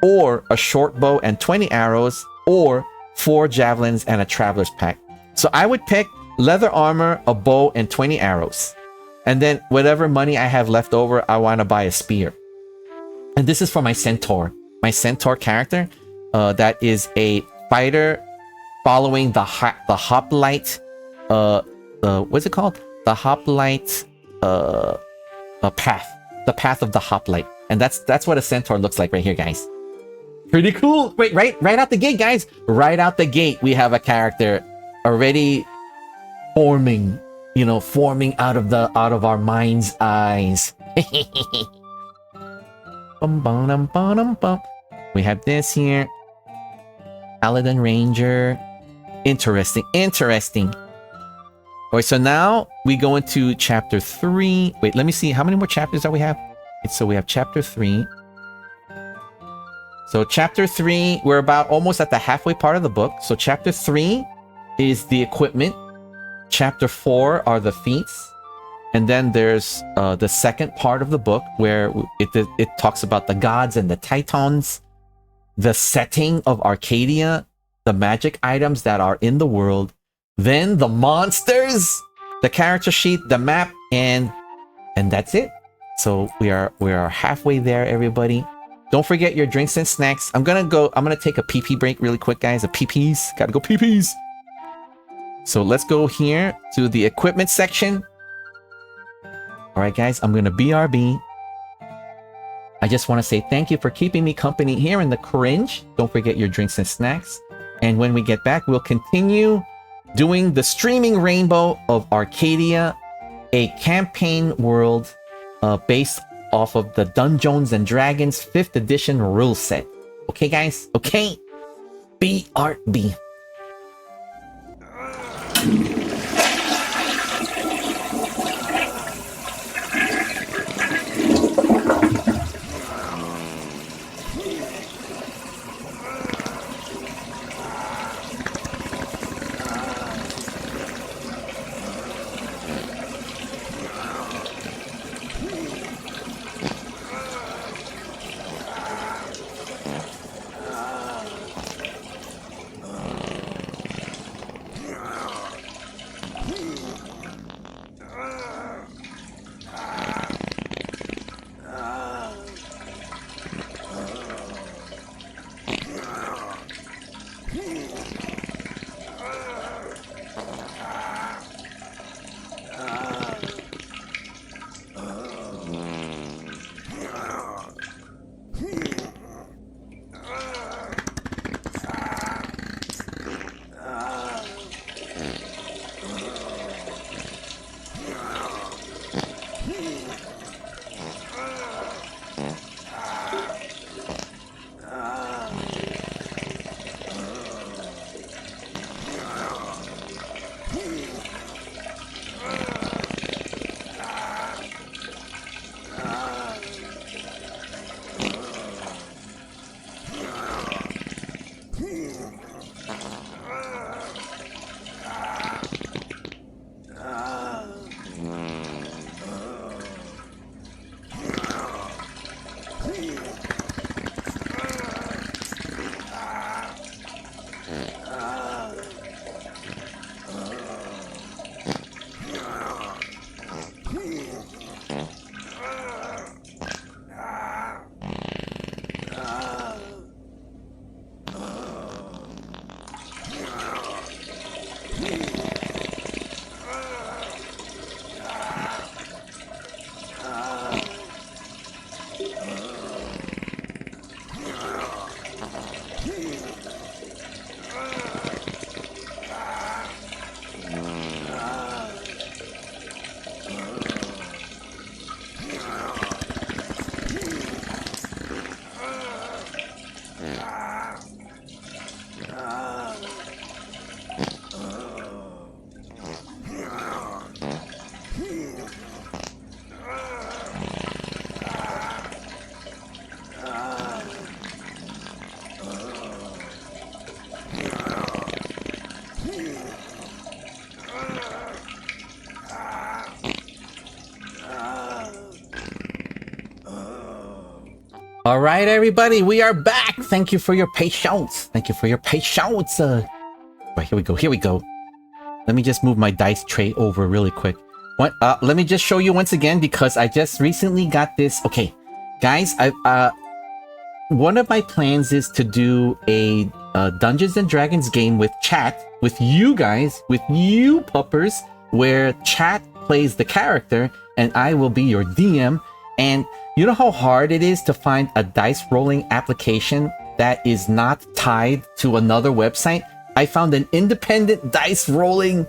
or a short bow and 20 arrows, or 4 javelins and a traveler's pack. So I would pick leather armor, a bow, and 20 arrows. And then whatever money I have left over, I want to buy a spear. And this is for my centaur. My centaur character, that is a fighter following the hoplite, what's it called? The hoplite path. The path of the hoplite. And that's what a centaur looks like right here, guys. Pretty cool. Wait, right out the gate, guys. Right out the gate, we have a character already forming, forming out of our mind's eyes. We have this here. Paladin Ranger. Interesting. Alright, so now we go into chapter 3. Wait, let me see. How many more chapters do we have? So we have chapter 3. So chapter 3, we're about almost at the halfway part of the book. So chapter 3 is the equipment. Chapter 4 are the feats. And then there's the second part of the book where it talks about the gods and the titans, the setting of Arcadia, the magic items that are in the world, then the monsters, the character sheet, the map, and that's it. So we are halfway there, everybody. Don't forget your drinks and snacks. I'm gonna take a pee-pee break really quick, guys. A pee-pees. Gotta go pee-pees. So let's go here to the equipment section. Alright, guys, I'm gonna BRB. I just want to say thank you for keeping me company here in the cringe. Don't forget your drinks and snacks. And when we get back, we'll continue doing the streaming rainbow of Arcadia, a campaign world based off of the Dungeons&Dragons 5th edition rule set. Okay, guys? Okay? BRB. All right, everybody, we are back. Thank you for your patience. Thank you for your patience. Right, here we go. Here we go. Let me just move my dice tray over really quick. What? Let me just show you once again because I just recently got this. Okay, guys, one of my plans is to do a Dungeons and Dragons game with chat, with you guys, with you puppers, where chat plays the character and I will be your DM. And you know how hard it is to find a dice rolling application that is not tied to another website? I found an independent dice rolling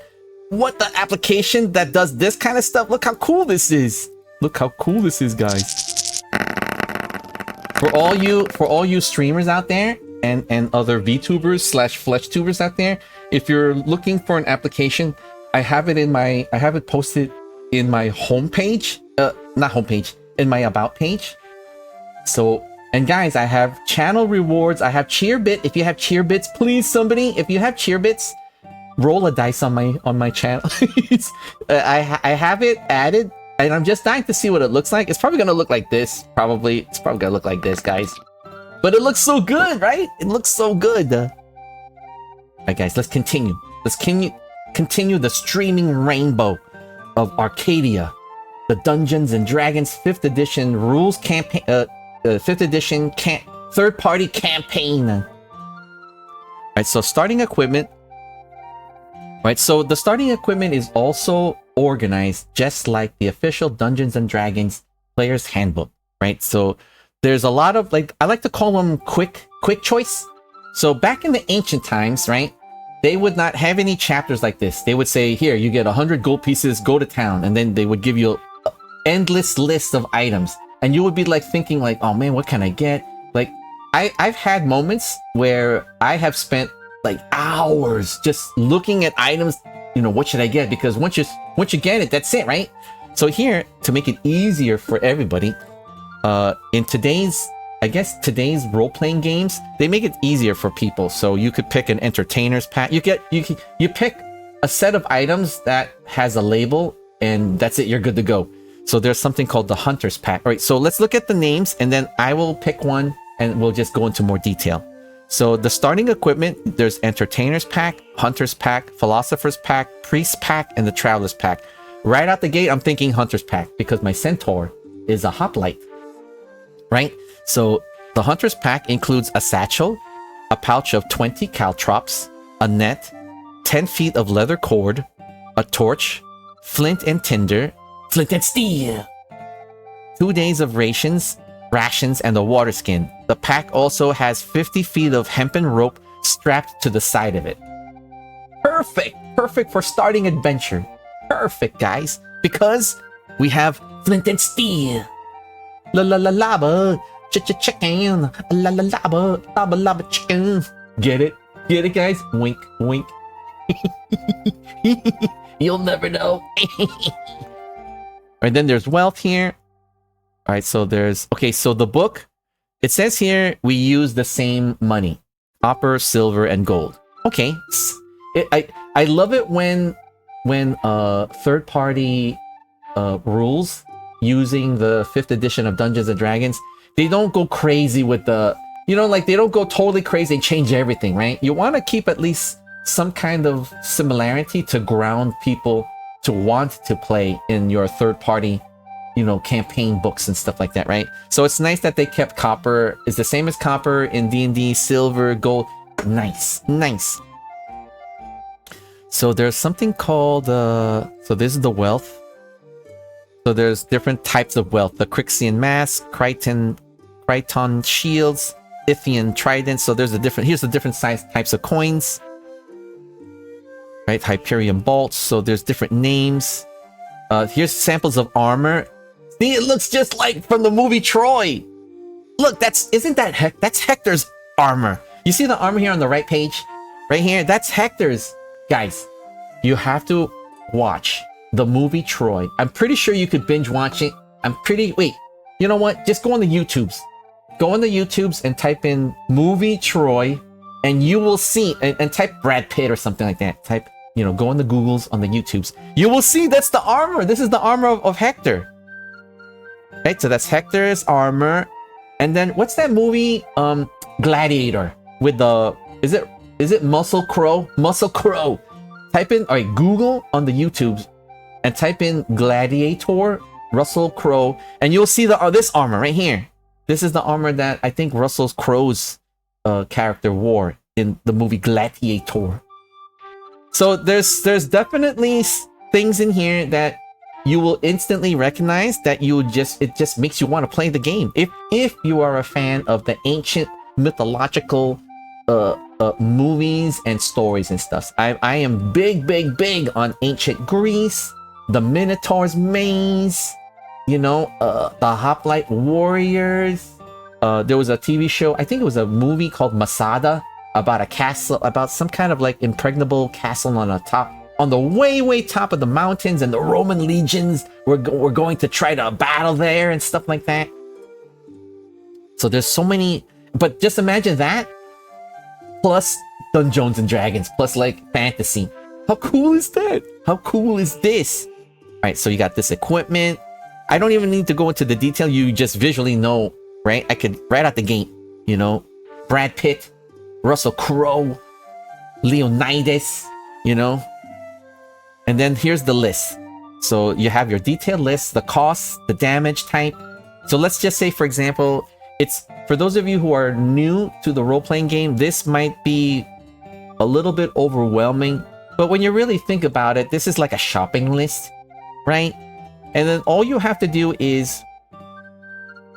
application that does this kind of stuff. Look how cool this is. Look how cool this is, guys. For all you streamers out there and other VTubers / FleshTubers out there, if you're looking for an application, I have it posted in my homepage. Not homepage. In my about page. So, and guys, I have channel rewards. I have Cheerbit. If you have Cheerbits, please, somebody, if you have Cheerbits, roll a dice on my channel. I have it added, and I'm just dying to see what it looks like. It's probably gonna look like this. It's probably gonna look like this, guys. But it looks so good, right? It looks so good. All right, guys, let's continue. Let's continue the streaming rainbow of Arcadia. The Dungeons and Dragons 5th edition rules campaign, 5th edition third-party campaign. Right, so starting equipment. Right, so the starting equipment is also organized just like the official Dungeons and Dragons player's handbook. Right, so there's a lot of, like, I like to call them quick choice. So back in the ancient times, right, they would not have any chapters like this. They would say, here, you get 100 gold pieces, go to town, and then they would give you endless list of items, and you would be like thinking like, oh man, what can I get? Like I've had moments where I have spent like hours just looking at items, you know, what should I get? Because once you get it, that's it, right? So here, to make it easier for everybody, in today's role-playing games, they make it easier for people. So you could pick an entertainer's pack. You pick a set of items that has a label, and that's it, you're good to go. So there's something called the Hunter's Pack. All right, so let's look at the names, and then I will pick one, and we'll just go into more detail. So the starting equipment, there's Entertainer's Pack, Hunter's Pack, Philosopher's Pack, Priest's Pack, and the Traveler's Pack. Right out the gate, I'm thinking Hunter's Pack, because my Centaur is a hoplite. Right? So the Hunter's Pack includes a satchel, a pouch of 20 caltrops, a net, 10 feet of leather cord, a torch, flint and tinder, flint and steel, 2 days of rations, and a water skin. The pack also has 50 feet of hempen rope strapped to the side of it. Perfect for starting adventure. Perfect, guys, because we have flint and steel. La la la lava, chicken, la la lava chicken. Get it, guys? Wink, wink. You'll never know. Alright, then there's wealth here. Alright, so so the book, it says here we use the same money. Copper, silver, and gold. Okay. I love it when third-party rules using the 5th edition of Dungeons and Dragons, they don't go crazy with the, you know, like they don't go totally crazy and change everything, right? You want to keep at least some kind of similarity to ground people to want to play in your third-party, you know, campaign books and stuff like that, right? So it's nice that they kept copper. It's the same as copper in D&D, silver, gold. Nice. So there's something called, so this is the wealth. So there's different types of wealth. The Crixian Mask, Crichton Shields, Ithian Trident. So there's here's the different size types of coins. Right, Hyperion Bolts. So there's different names. Here's samples of armor. See, it looks just like from the movie Troy. Look, that's Hector's armor. You see the armor here on the right page? Right here, that's Hector's. Guys, you have to watch the movie Troy. I'm pretty sure you could binge watch it. Wait, you know what? Just go on the YouTubes. Go on the YouTubes and type in movie Troy, and you will see, and type Brad Pitt or something like that. Type, you know, go on the Googles, on the YouTubes. You will see that's the armor. This is the armor of Hector. Right, so that's Hector's armor. And then what's that movie? Gladiator with the is it Muscle Crow? Muscle Crow. Type in Google on the YouTube and type in Gladiator Russell Crowe, and you'll see this armor right here. This is the armor that I think Russell Crowe's character wore in the movie Gladiator. So there's definitely things in here that you will instantly recognize that it just makes you want to play the game. If you are a fan of the ancient mythological movies and stories and stuff. I am big on ancient Greece, the Minotaur's maze, the Hoplite Warriors. There was a TV show, I think it was a movie called Masada, about a castle, about some kind of like impregnable castle on the way top of the mountains, and the Roman legions were going to try to battle there and stuff like that. So there's so many, but just imagine that plus Dungeons and Dragons plus like fantasy. How cool is that? How cool is this? All right, so you got this equipment. I don't even need to go into the detail. You just visually know, right? I could right out the gate, Brad Pitt, Russell Crowe, Leonidas, and then here's the list. So you have your detailed list, the costs, the damage type. So let's just say, for example, it's for those of you who are new to the role-playing game, this might be a little bit overwhelming, but when you really think about it, this is like a shopping list, right? And then all you have to do is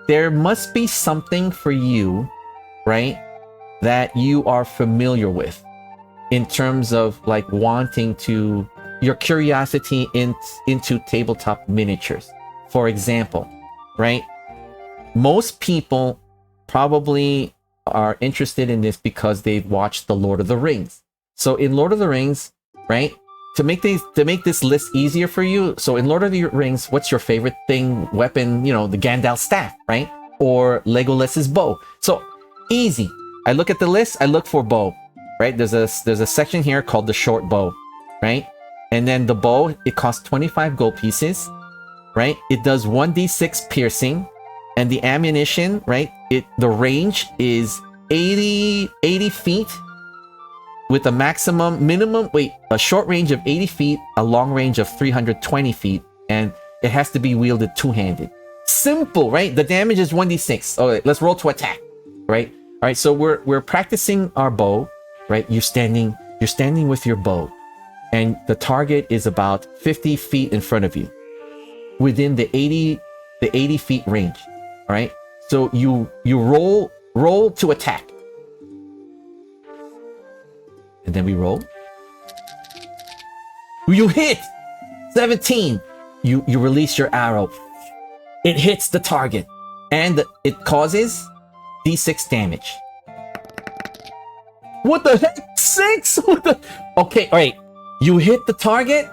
there must be something for you, right, that you are familiar with in terms of like wanting to, your curiosity into tabletop miniatures. For example, right? Most people probably are interested in this because they've watched The Lord of the Rings. So in Lord of the Rings, right? To make this list easier for you, so in Lord of the Rings, what's your favorite thing, weapon? The Gandalf staff, right? Or Legolas's bow. So easy. I look at the list, I look for bow, right? There's a section here called the short bow, right? And then the bow, it costs 25 gold pieces, right? It does 1d6 piercing, and the ammunition, right? The range is 80 feet with a a short range of 80 feet, a long range of 320 feet, and it has to be wielded two-handed. Simple, right? The damage is 1d6. All right, let's roll to attack, right? All right, so we're practicing our bow, right? You're standing with your bow, and the target is about 50 feet in front of you, within the 80 feet range. All right, so you roll to attack, and then we roll. You hit 17. You release your arrow. It hits the target, and it causes d6 damage. What the heck? 6? What the? Okay, all right. You hit the target,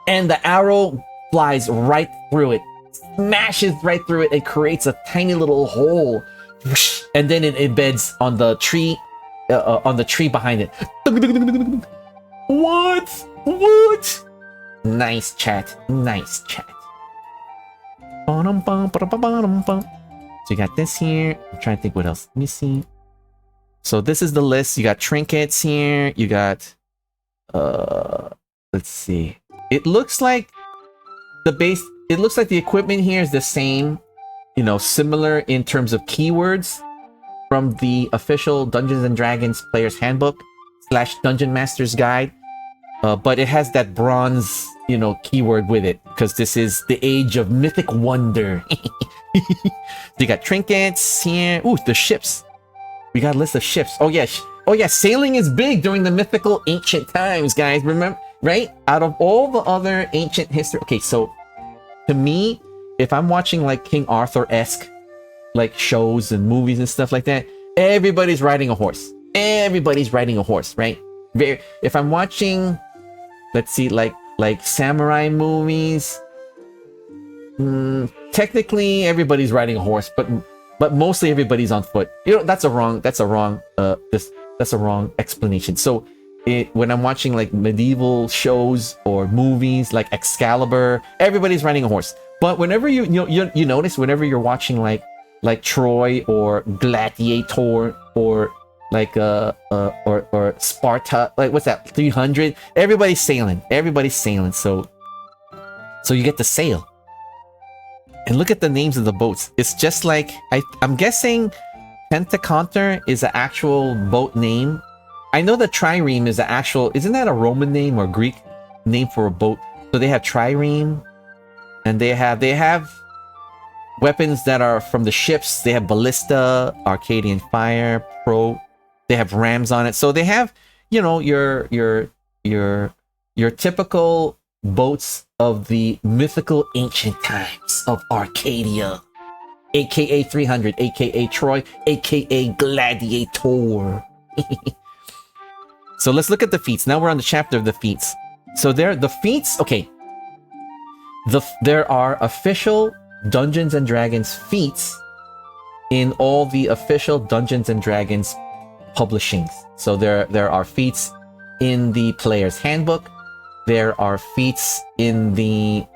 and the arrow flies right through it, smashes right through it, and creates a tiny little hole, and then it embeds on the tree behind it. What? Nice chat. So you got this here. I'm trying to think what else. Let me see. So this is the list. You got trinkets here. You got let's see. It looks like the equipment here is the same, similar in terms of keywords from the official Dungeons and Dragons Player's Handbook / Dungeon Master's Guide. But it has that bronze, keyword with it, because this is the age of mythic wonder. You got trinkets here. Ooh, the ships. We got a list of ships. Oh yeah, sailing is big during the mythical ancient times, guys. Remember, right? Out of all the other ancient history. Okay, so to me, if I'm watching like King Arthur-esque like shows and movies and stuff like that, everybody's riding a horse. Right? If I'm watching, let's see, like samurai movies, technically everybody's riding a horse, but mostly everybody's on foot. That's a wrong explanation. So when I'm watching like medieval shows or movies like Excalibur, everybody's riding a horse. But whenever you notice, whenever you're watching like like Troy or Gladiator or like or Sparta, like what's that, 300. Everybody's sailing, so you get to sail. And look at the names of the boats. It's just like I'm guessing Pentaconter is an actual boat name. I know that Trireme is an actual, isn't that a Roman name or Greek name for a boat? So they have Trireme, and they have weapons that are from the ships. They have Ballista, Arcadian Fire, Pro. They have rams on it. So they have, you know, your typical boats of the mythical ancient times of Arcadia, aka 300, aka Troy, aka Gladiator. So let's look at the feats. Now we're on the chapter of the feats. So the feats, okay. There are official Dungeons and Dragons feats in all the official Dungeons and Dragons publishings. So there are feats in the player's handbook. There are feats in the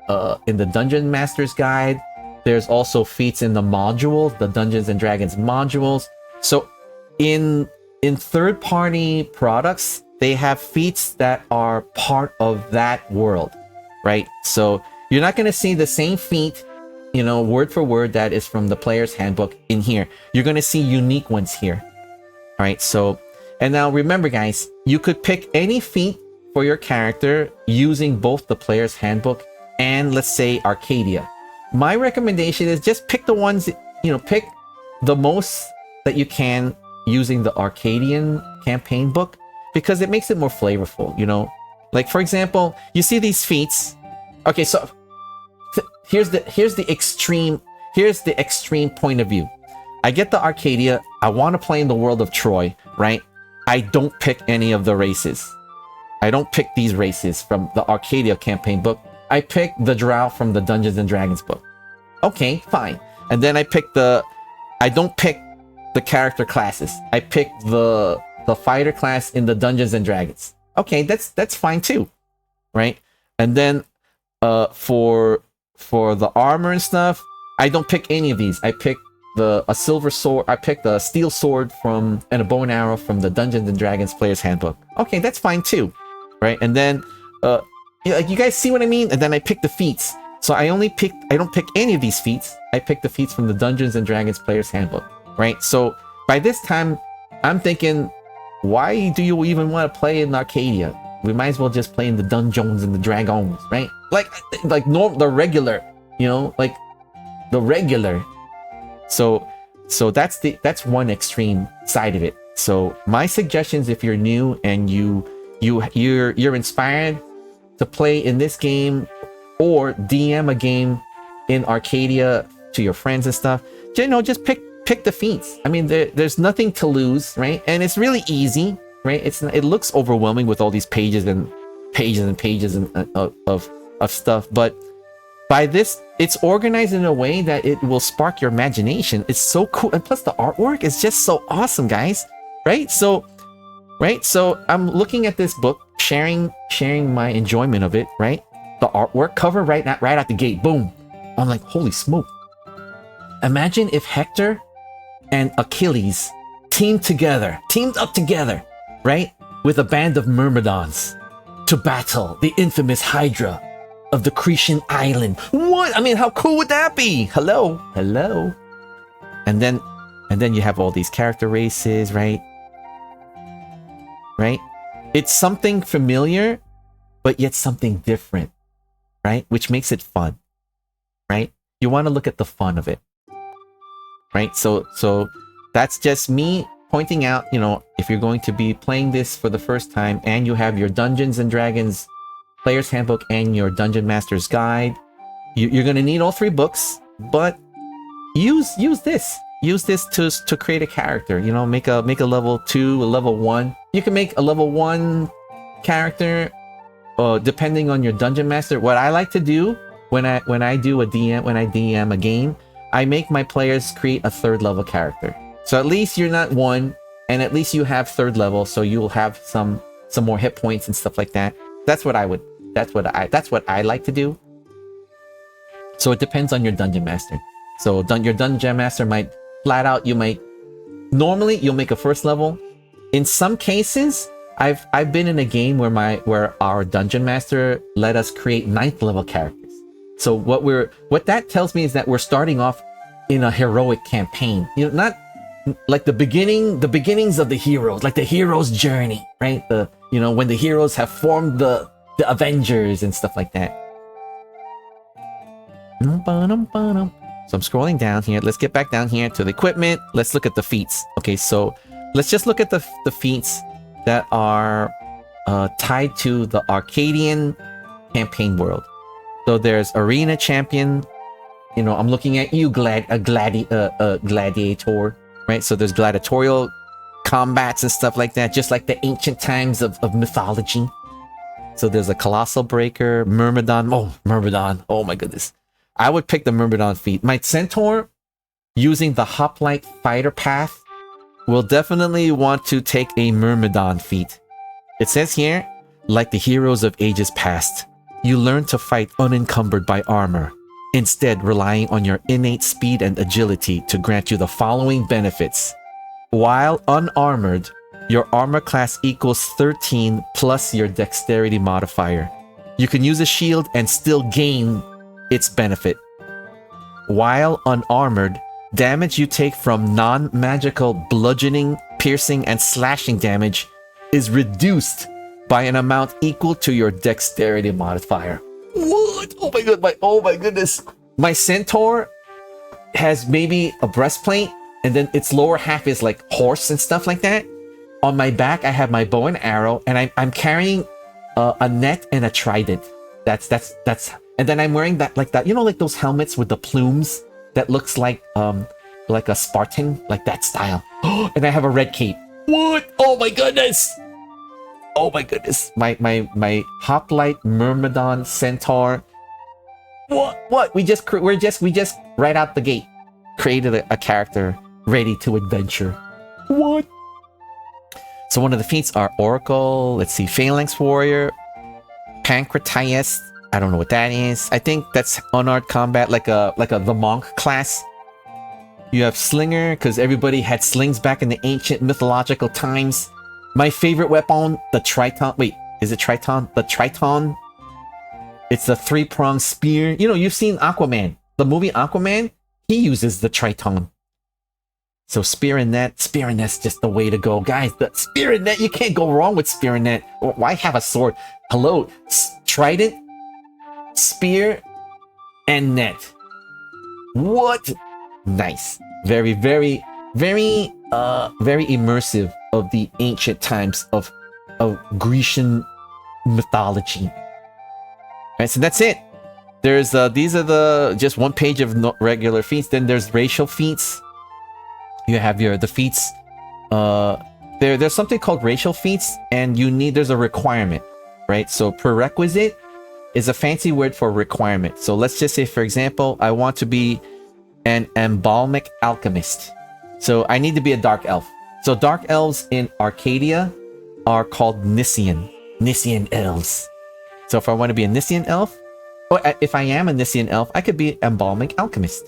Dungeon Master's Guide. There's also feats in the modules, the Dungeons and Dragons modules. So in third-party products, they have feats that are part of that world, right? So you're not going to see the same feat, you know, word for word that is from the player's handbook in here. You're going to see unique ones here. All right, so, and now remember, guys, you could pick any feat for your character using both the player's handbook and, let's say, Arcadia. My recommendation is just pick the ones, you know, pick the most that you can using the Arcadian campaign book, because it makes it more flavorful, you know? Like, for example, you see these feats. Okay, so here's the extreme point of view. I get the Arcadia, I want to play in the world of Troy, right? I don't pick any of the races. I don't pick these races from the Arcadia campaign book. I pick the Drow from the Dungeons and Dragons book. Okay, fine. And then I don't pick the character classes. I pick the fighter class in the Dungeons and Dragons. Okay, that's fine too, right? And then for the armor and stuff, I don't pick any of these. I pick a silver sword. I pick the steel sword and a bow and arrow from the Dungeons and Dragons player's handbook. Okay, that's fine too, right? And then you guys see what I mean? And then I pick the feats. So I don't pick any of these feats. I pick the feats from the Dungeons and Dragons player's handbook, right? So by this time, I'm thinking, why do you even want to play in Arcadia? We might as well just play in the Dungeons and the Dragons, right? Like the regular, you know, like the regular. So that's one extreme side of it. So my suggestions, if you're new and you're inspired to play in this game or DM a game in Arcadia to your friends and stuff, you know, just pick the feats. I mean, there's nothing to lose, right? And it's really easy, right? It looks overwhelming with all these pages and pages and pages of stuff, but by this, it's organized in a way that it will spark your imagination. It's so cool, and plus the artwork is just so awesome, guys. Right? So I'm looking at this book, sharing my enjoyment of it. Right? The artwork cover right out the gate, boom. I'm like, holy smoke! Imagine if Hector and Achilles teamed up together, right, with a band of Myrmidons to battle the infamous Hydra of the Cretan island. What? I mean, how cool would that be? Hello. And then you have all these character races, right? It's something familiar, but yet something different, right? Which makes it fun, right? You want to look at the fun of it, right? So that's just me pointing out, you know, if you're going to be playing this for the first time and you have your Dungeons and Dragons Player's Handbook and your Dungeon Master's Guide, you're going to need all three books, but use this to create a character. You know, make a level 2, a level 1. You can make a level 1 character depending on your Dungeon Master. What I like to do when I DM a game, I make my players create a 3rd level character. So at least you're not 1, and at least you have 3rd level, so you'll have some more hit points and stuff like that. That's what I like to do. So it depends on your Dungeon Master. So your dungeon master might flat out, normally you'll make a first level. In some cases, I've been in a game where our dungeon master let us create 9th level characters. So what that tells me is that we're starting off in a heroic campaign. Not like the beginnings of the heroes, like the hero's journey, right? When the heroes have formed the Avengers and stuff like that. So I'm scrolling down here. Let's get back down here to the equipment. Let's look at the feats. Okay, so let's just look at the feats that are tied to the Arcadian campaign world. So there's Arena Champion. I'm looking at you, Gladiator, right? So there's gladiatorial combats and stuff like that, just like the ancient times of mythology. So there's a Colossal Breaker, Myrmidon. Oh, Myrmidon. Oh my goodness. I would pick the Myrmidon feat. My Centaur, using the Hoplite Fighter path, will definitely want to take a Myrmidon feat. It says here, like the heroes of ages past, you learn to fight unencumbered by armor, instead relying on your innate speed and agility to grant you the following benefits. While unarmored, your armor class equals 13 plus your dexterity modifier. You can use a shield and still gain its benefit. While unarmored, damage you take from non-magical bludgeoning, piercing, and slashing damage is reduced by an amount equal to your dexterity modifier. What? Oh my goodness. My Centaur has maybe a breastplate, and then its lower half is like horse and stuff like that. On my back, I have my bow and arrow, and I'm carrying a net and a trident. That's and then I'm wearing that like those helmets with the plumes that looks like a Spartan, like that style. And I have a red cape. What? Oh my goodness. Oh my goodness. My Hoplite Myrmidon Centaur. What? We just right out the gate created a character ready to adventure. What? So one of the feats are Oracle, let's see, Phalanx Warrior, Pancratius. I don't know what that is. I think that's unarmed combat, like the monk class. You have Slinger, because everybody had slings back in the ancient mythological times. My favorite weapon, the Triton. Wait, is it Triton? The Triton. It's the 3-pronged spear. You've seen Aquaman. The movie Aquaman, he uses the Triton. So spear and net's just the way to go. Guys, the spear and net, you can't go wrong with spear and net. Why have a sword? Hello, trident, spear, and net. What? Nice. Very, very, very, very immersive of the ancient times of Grecian mythology. Alright, so that's it. There's these are just one page of regular feats. Then there's racial feats. You have the feats. There's something called racial feats, and there's a requirement, right? So prerequisite is a fancy word for requirement. So let's just say, for example, I want to be an embalmic alchemist. So I need to be a dark elf. So dark elves in Arcadia are called Nissian elves. So if I want to be a Nissian elf, or if I am a Nissian elf, I could be embalmic alchemist.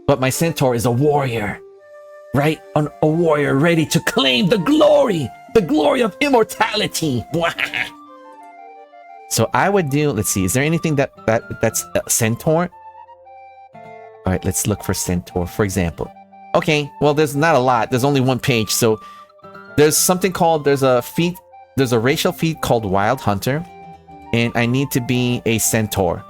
But my Centaur is a warrior, right? A warrior ready to claim the glory of immortality. So I would do, let's see, is there anything that's Centaur? All right, let's look for Centaur, for example. Okay, well, there's not a lot. There's only one page. So there's a racial feat called Wild Hunter, and I need to be a Centaur.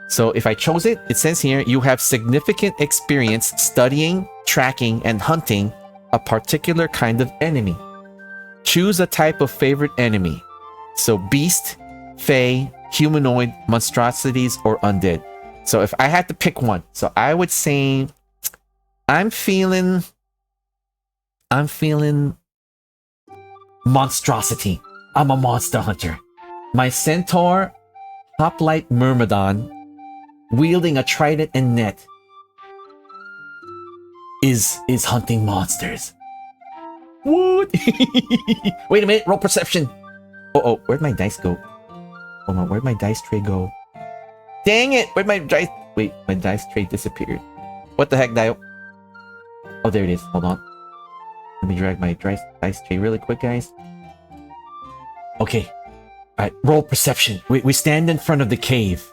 So if I chose it, it says here, you have significant experience studying, tracking, and hunting a particular kind of enemy. Choose a type of favorite enemy. So beast, fae, humanoid, monstrosities, or undead. So if I had to pick one, so I would say I'm feeling monstrosity. I'm a monster hunter. My Centaur, Hoplite Myrmidon, wielding a trident and net, is hunting monsters. What? Wait a minute, roll perception. Oh, where'd my dice go? Hold on, where'd my dice tray go? Dang it, where'd my dice... Wait, my dice tray disappeared. What the heck, Dio? Oh, there it is. Hold on. Let me drag my dice tray really quick, guys. Okay. Alright, roll perception. We stand in front of the cave.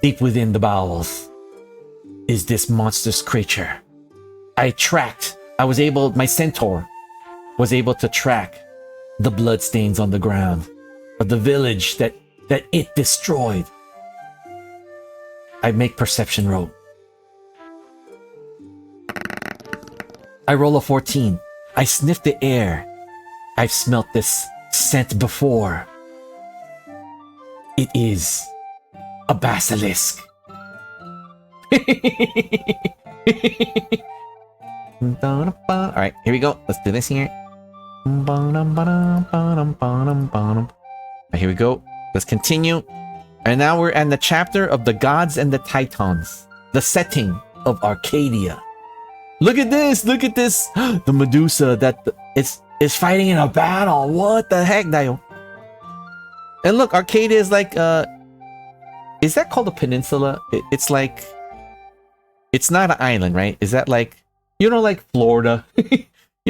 Deep within the bowels is this monstrous creature. My centaur was able to track the bloodstains on the ground of the village that it destroyed. I make perception roll. I roll a 14. I sniff the air. I've smelt this scent before. It is a basilisk. Alright, here we go. Let's do this here. Here we go. Let's continue. And now we're in the chapter of the gods and the titans. The setting of Arcadia. Look at this! Look at this! The Medusa that is fighting in a battle. What the heck, Dio? And look, Arcadia is like is that called a peninsula? It's like, it's not an island, right? Is that like, you know, like Florida? You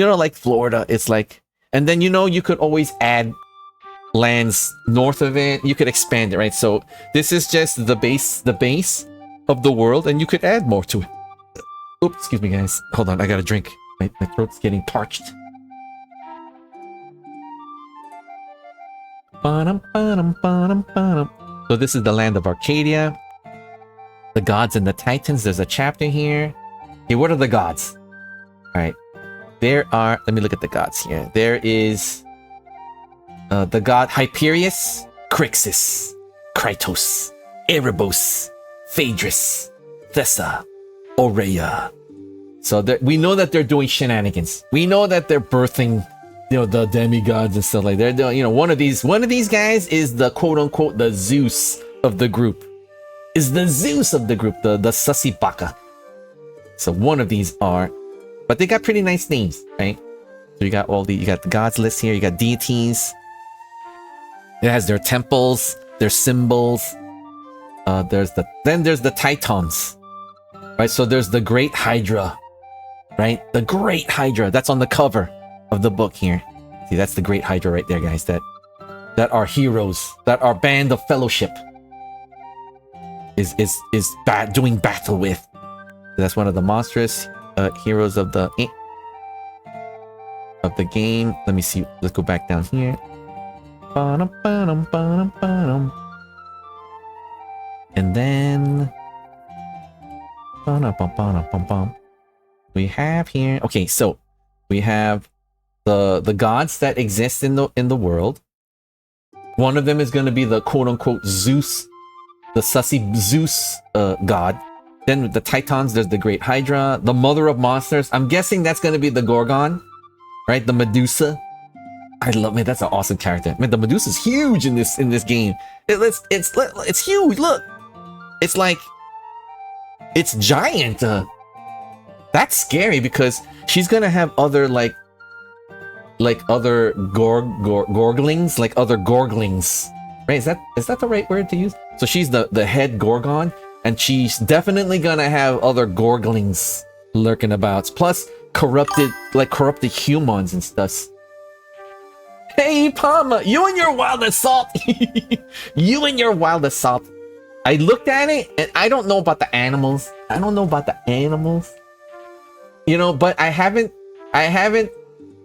know, like Florida. It's like, and then, you know, you could always add lands north of it. You could expand it, right? So this is just the base of the world, and you could add more to it. Oops, excuse me, guys. Hold on, I got a drink. My throat's getting parched. So this is the land of Arcadia. The gods and the titans. There's a chapter here. Okay, what are the gods? Alright. There are... Let me look at the gods here. There is... the god Hyperius, Crixus, Krytos, Erebos, Phaedrus, Thessa, Aurea. So we know that they're doing shenanigans. We know that they're birthing, you know, the demigods and stuff like that. They're, you know, one of these guys is the quote unquote the Zeus of the group. Is the Zeus of the group, the sussy baka. So one of these are, but they got pretty nice names, right? So you got you got the gods list here. You got deities. It has their temples, their symbols. There's the Titans, right? So there's the Great Hydra, right? The Great Hydra. That's on the cover of the book here. See, that's the Great Hydra right there, guys. That our heroes, that our band of fellowship is doing battle with. That's one of the monstrous heroes of the game. Let me see. Let's go back down here. And then we have here. Okay, so we have the gods that exist in the world. One of them is going to be the quote unquote Zeus, the sussy Zeus god. Then the Titans, there's the Great Hydra, the Mother of Monsters. I'm guessing that's going to be the Gorgon, right? The Medusa. I love, man, that's an awesome character. Man, the Medusa's huge in this game. It's huge. Look, it's like, it's giant. That's scary because she's gonna have other like other gorglings, like other gorglings, right? Is that the right word to use? So she's the head Gorgon, and she's definitely gonna have other gorglings lurking about. Plus corrupted humans and stuff. Hey, Palma, you and your wild assault. You and your wild assault. I looked at it, and I don't know about the animals. You know, but I haven't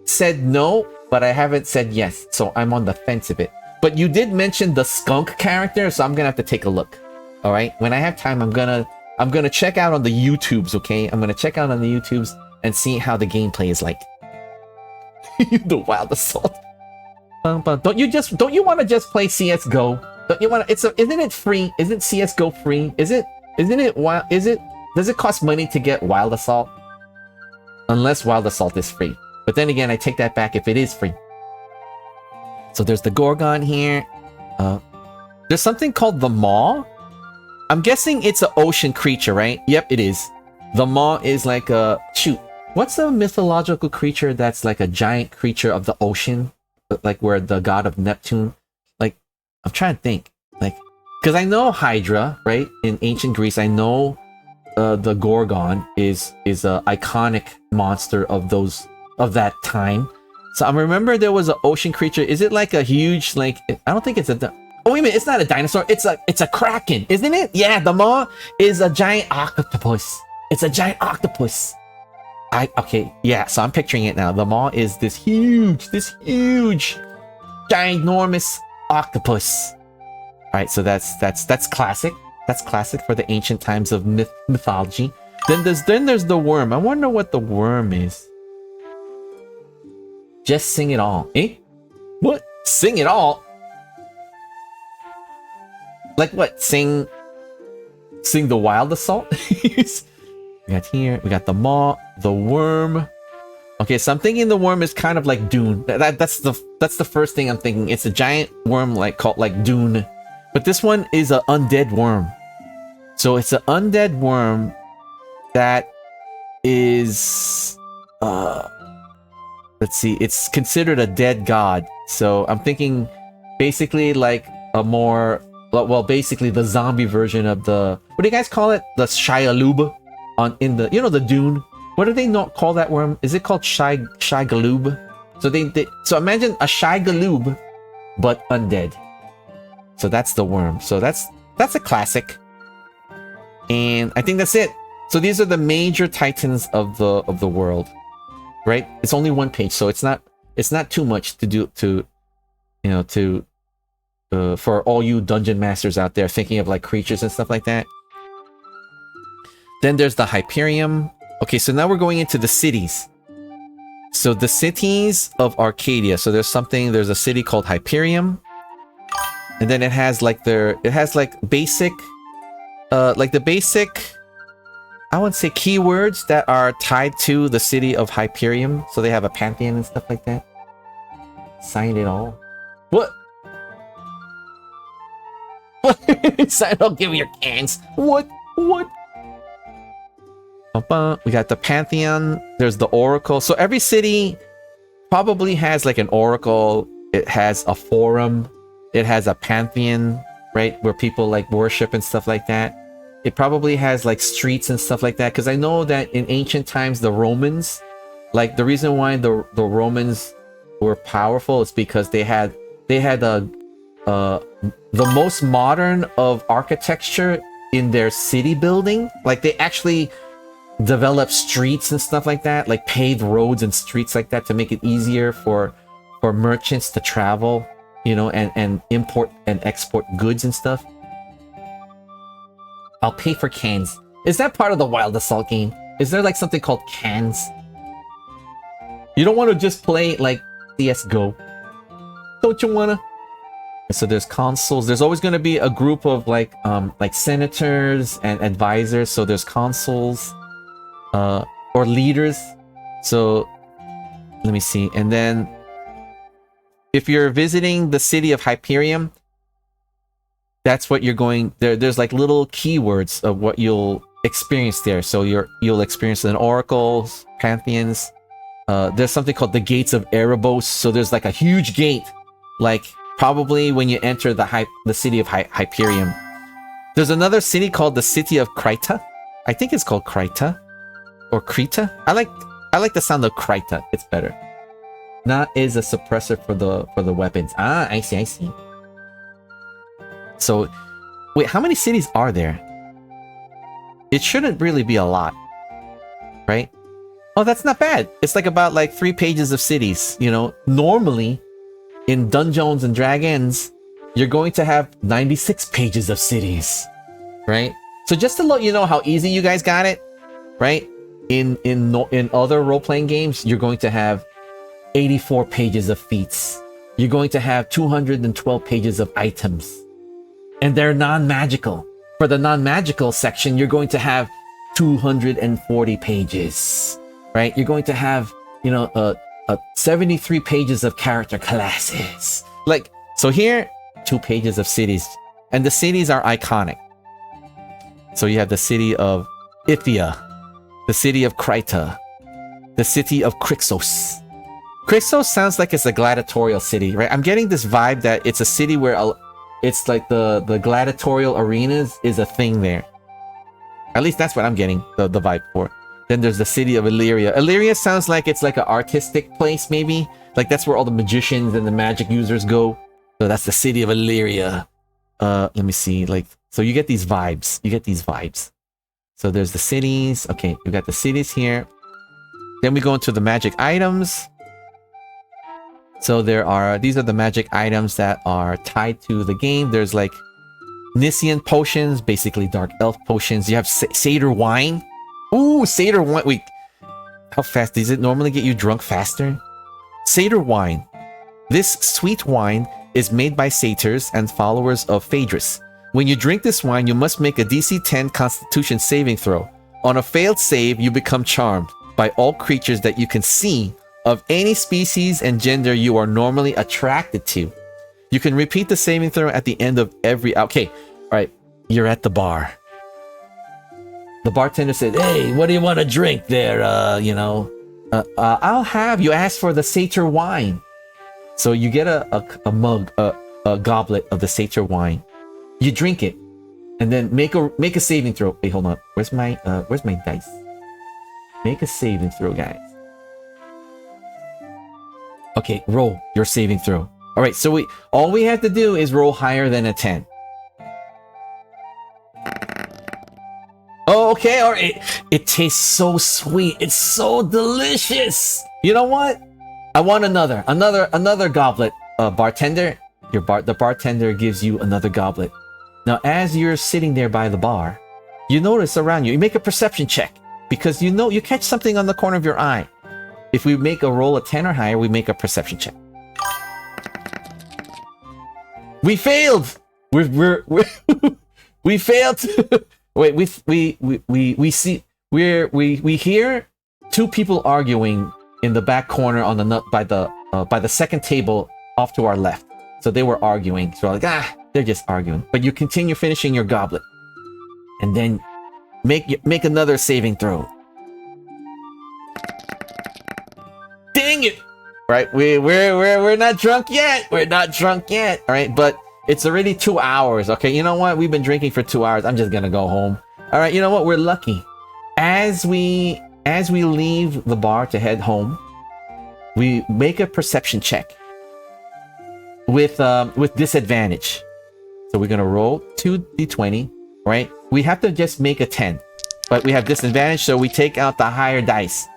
said no, but I haven't said yes. So I'm on the fence a bit. But you did mention the skunk character, so I'm gonna have to take a look. All right, when I have time, I'm gonna check out on the YouTubes. Okay, I'm gonna check out on the YouTubes and see how the gameplay is like. The wild assault. Don't you want to just play CS:GO? Don't you want to? Isn't it free? Isn't CS:GO free? Does it cost money to get Wild Assault? Unless Wild Assault is free. But then again, I take that back if it is free. So there's the Gorgon here. There's something called the Maw. I'm guessing it's an ocean creature, right? Yep, it is. The Maw is like a... Shoot. What's a mythological creature that's like a giant creature of the ocean? Like where the god of Neptune, like, I'm trying to think, like, because I know Hydra, right? In ancient Greece, I know the Gorgon is a iconic monster of that time. So I remember there was an ocean creature. Is it like a huge, like, I don't think it's a... Oh, wait a minute, it's not a dinosaur. It's a kraken, isn't it? Yeah, the maw is a giant octopus. It's a giant octopus. Okay, yeah, so I'm picturing it now. The maw is this huge, ginormous octopus. All right, so that's classic. That's classic for the ancient times of mythology. Then there's the worm. I wonder what the worm is. Just sing it all. Eh? What? Sing it all? Like what? Sing the wild assault? We got here. We got the maw, the worm. Okay, so I'm thinking the worm is kind of like Dune. That's the first thing I'm thinking. It's a giant worm called like Dune. But this one is an undead worm. So it's an undead worm that is let's see, it's considered a dead god. So I'm thinking basically like a more, well, basically the zombie version of the, what do you guys call it? The Shai-Galoob in the, the Dune. What do they not call that worm? Is it called Shai-Galoob? So so imagine a Shai-Galoob, but undead. So that's the worm. So that's a classic. And I think that's it. So these are the major titans of the world. Right? It's only one page, so it's not too much to do for all you dungeon masters out there thinking of like creatures and stuff like that. Then there's the Hyperion. Okay, so now we're going into the cities. So the cities of Arcadia. So there's a city called Hyperion. And then it has like basic I would say keywords that are tied to the city of Hyperion. So they have a pantheon and stuff like that. Sign it all. What? Sign it all, give me your cans. What? We got the pantheon. There's the oracle. So every city probably has like an oracle. It has a forum. It has a pantheon, right? Where people like worship and stuff like that. It probably has like streets and stuff like that, because I know that in ancient times the Romans, like the reason why the Romans were powerful is because they had the most modern of architecture in their city building. Like they actually developed streets and stuff like that, like paved roads and streets like that to make it easier for merchants to travel, and import and export goods and stuff. I'll pay for cans. Is that part of the Wild Assault game? Is there like something called cans? You don't want to just play like CSGO. Don't you wanna? So there's consuls. There's always going to be a group of like senators and advisors. So there's consuls, or leaders. So let me see. And then if you're visiting the city of Hyperion, that's what you're going there. There's like little keywords of what you'll experience there. So you'll experience an oracles, pantheons. There's something called the Gates of Erebos. So there's like a huge gate, like probably when you enter the city of Hyperion. There's another city called the city of Krita. I think it's called Krita or Krita. I like the sound of Krita. It's better. Not is a suppressor for the weapons. Ah, I see. So, wait, how many cities are there? It shouldn't really be a lot, right? Oh, that's not bad. It's like about like 3 pages of cities. Normally in Dungeons and Dragons, you're going to have 96 pages of cities, right? So just to let you know how easy you guys got it, right? In other role-playing games, you're going to have 84 pages of feats. You're going to have 212 pages of items. And they're non-magical. For the non-magical section, you're going to have 240 pages, right? You're going to have, 73 pages of character classes. So here, 2 pages of cities. And the cities are iconic. So you have the city of Ithia, the city of Krita, the city of Crixos. Crixos sounds like it's a gladiatorial city, right? I'm getting this vibe that it's a city where it's like the gladiatorial arenas is a thing there. At least that's what I'm getting the vibe for. Then there's the city of Illyria. Illyria sounds like it's like an artistic place, maybe. Like that's where all the magicians and the magic users go. So that's the city of Illyria. Let me see. Like, so you get these vibes. You get these vibes. So there's the cities. Okay, you got the cities here. Then we go into the magic items. So these are the magic items that are tied to the game. There's like Nisian potions, basically dark elf potions. You have Satyr wine. Ooh, Satyr wine. Wait, how fast? Does it normally get you drunk faster? Satyr wine. This sweet wine is made by satyrs and followers of Phaedrus. When you drink this wine, you must make a DC 10 Constitution saving throw. On a failed save, you become charmed by all creatures that you can see of any species and gender you are normally attracted to. You can repeat the saving throw at the end of every... Okay, alright, you're at the bar. The bartender said, "Hey, what do you want to drink there, I'll have..." You ask for the satyr wine. So you get a mug, a goblet of the satyr wine. You drink it, and then make a saving throw. Wait, hold on. Where's my dice? Make a saving throw, guys. Okay, roll your saving throw. All right, so all we have to do is roll higher than a 10. Oh, okay, all right. It tastes so sweet. It's so delicious. You know what? I want another goblet. Bartender, the bartender gives you another goblet. Now, as you're sitting there by the bar, you notice around you. You make a perception check because you catch something on the corner of your eye. If we make a roll of 10 or higher, we make a perception check. We failed. We failed. Wait, we hear two people arguing in the back corner on by the second table off to our left. So they were arguing. So we're like, they're just arguing. But you continue finishing your goblet, and then make another saving throw. Dang it! Right, we're not drunk yet. We're not drunk yet. All right, but it's already 2 hours. Okay, you know what? We've been drinking for 2 hours. I'm just gonna go home. All right, you know what? We're lucky. As we leave the bar to head home, we make a perception check with disadvantage. So we're gonna roll 2d20. Right? We have to just make a 10, but we have disadvantage, so we take out the higher dice.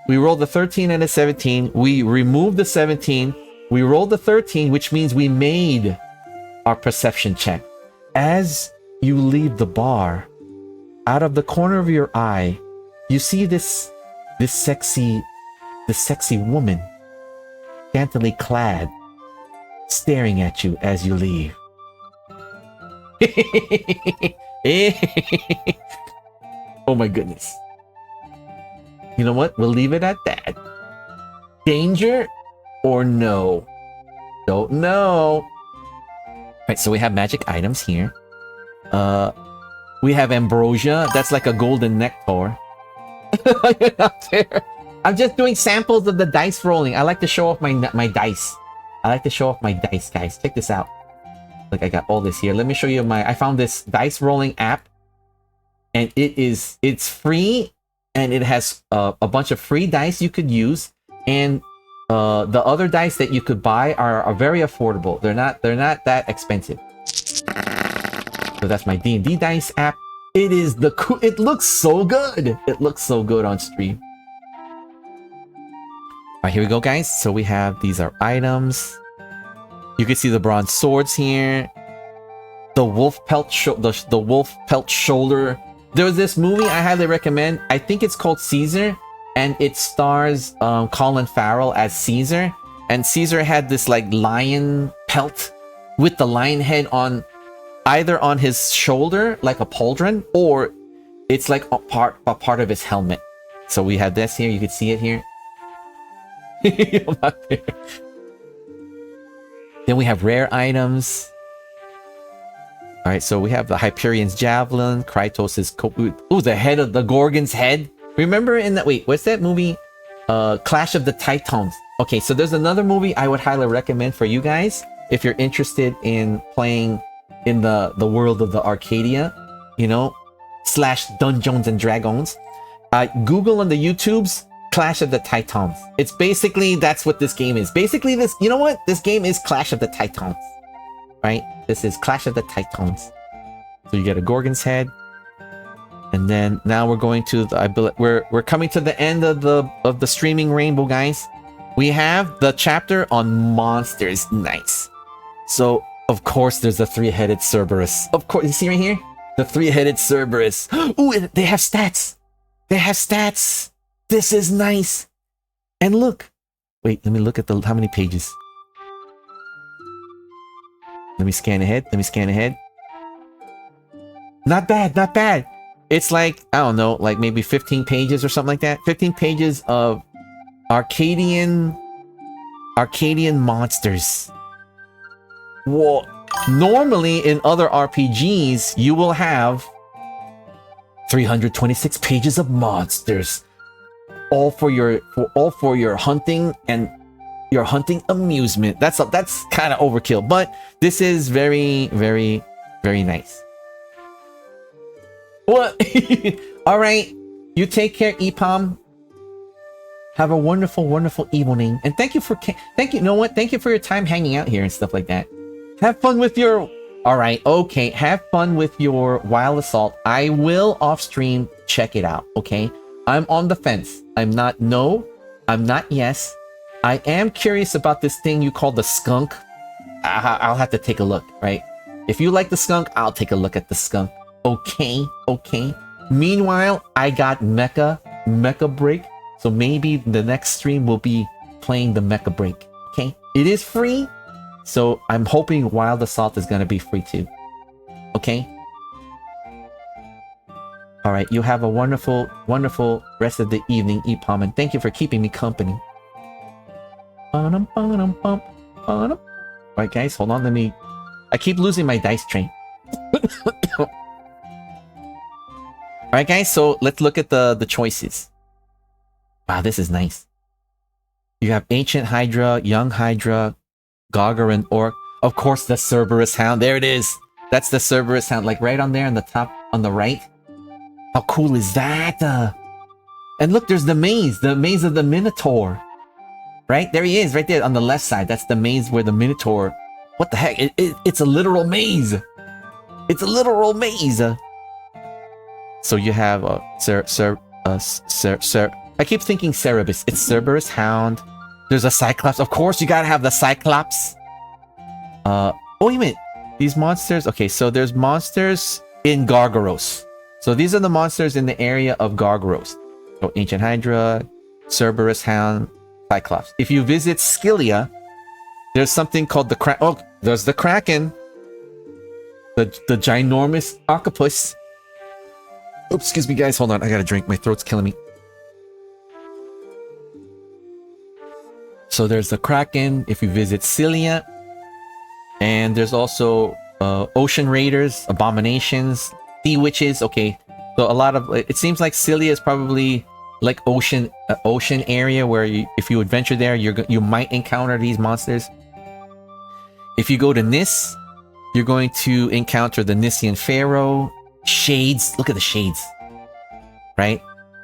We roll the 13 and a 17. We remove the 17. We roll the 13, which means we made our perception check. As you leave the bar, out of the corner of your eye, you see this sexy woman, scantily clad, staring at you as you leave. Oh my goodness. You know what? We'll leave it at that. Danger or no? Don't know. Right, so we have magic items here. We have ambrosia. That's like a golden nectar. Out there. I'm just doing samples of the dice rolling. I like to show off my dice. I like to show off my dice, guys. Check this out. Like, I got all this here. Let me show you I found this dice rolling app, and it's free, and it has a bunch of free dice you could use, and the other dice that you could buy are very affordable. They're not that expensive. So that's my D&D dice app. It looks so good. It looks so good on stream. All right, here we go, guys. So we have, these are items. You can see the bronze swords here. The wolf pelt the wolf pelt shoulder. There was this movie I highly recommend. I think it's called Caesar, and it stars Colin Farrell as Caesar. And Caesar had this like lion pelt with the lion head on either on his shoulder like a pauldron, or it's like a part of his helmet. So we have this here. You can see it here. Then we have rare items. All right, so we have the Hyperion's javelin, Kratos' the head of the Gorgon's head. Remember in that, wait, what's that movie? Clash of the Titans. Okay, so there's another movie I would highly recommend for you guys if you're interested in playing in the world of the Arcadia. You know, Dungeons and Dragons. Google on the YouTubes Clash of the Titans. It's basically, that's what this game is. Basically, this, you know what? This game is Clash of the Titans, right? This is Clash of the Titans. So you get a Gorgon's head, and then now we're going to the, we're coming to the end of the streaming rainbow, guys. We have the chapter on monsters. Nice. So of course there's a three-headed Cerberus. Of course, you see right here, the three-headed Cerberus. Ooh, they have stats. They have stats. This is nice. And look, wait, let me look at how many pages. Let me scan ahead. Let me scan ahead. Not bad, not bad. It's like, I don't know, like maybe 15 pages or something like that. 15 pages of Arcadian monsters. Well, normally in other RPGs, you will have 326 pages of monsters, all for your hunting and your hunting amusement. That's kind of overkill, but this is very, very, very nice. What? All right, you take care, EPOM. Have a wonderful, wonderful evening, and thank you. You know what? Thank you for your time hanging out here and stuff like that. Have fun with your. All right, okay. Have fun with your Wild Assault. I will off stream check it out. Okay, I'm on the fence. I'm not no. I'm not yes. I am curious about this thing you call the skunk. I'll have to take a look. Right? If you like the skunk, I'll take a look at the skunk. Okay, okay. Meanwhile, I got Mecha Break. So maybe the next stream will be playing the Mecha Break. Okay, it is free. So I'm hoping Wild Assault is gonna be free too. Okay. All right. You have a wonderful, wonderful rest of the evening, EPOM, and thank you for keeping me company. All right, guys. Hold on. I keep losing my dice train. All right, guys. So let's look at the choices. Wow, this is nice. You have Ancient Hydra, Young Hydra, Gargarin Orc. Of course, the Cerberus Hound. There it is. That's the Cerberus Hound, like right on there on the top, on the right. How cool is that? And look, there's the maze of the Minotaur. Right? There he is, right there on the left side. That's the maze where the Minotaur... What the heck? It's a literal maze. It's a literal maze. So you have I keep thinking Cerebus. It's Cerberus Hound. There's a Cyclops. Of course, you gotta have the Cyclops. Oh, wait a minute. These monsters... Okay, so there's monsters in Gargaros. So these are the monsters in the area of Gargaros. So Ancient Hydra, Cerberus Hound, Cyclops. If you visit Scylla, there's something called the Kraken. Oh, there's the Kraken. The ginormous octopus. Oops, excuse me, guys. Hold on. I gotta drink. My throat's killing me. So there's the Kraken if you visit Scylla. And there's also Ocean Raiders, Abominations, Sea Witches. Okay, so a lot of... It seems like Scylla is probably like ocean area where if you adventure there, you might encounter these monsters. If you go to Nis, you're going to encounter the Nissian Pharaoh, Shades. Look at the Shades, right?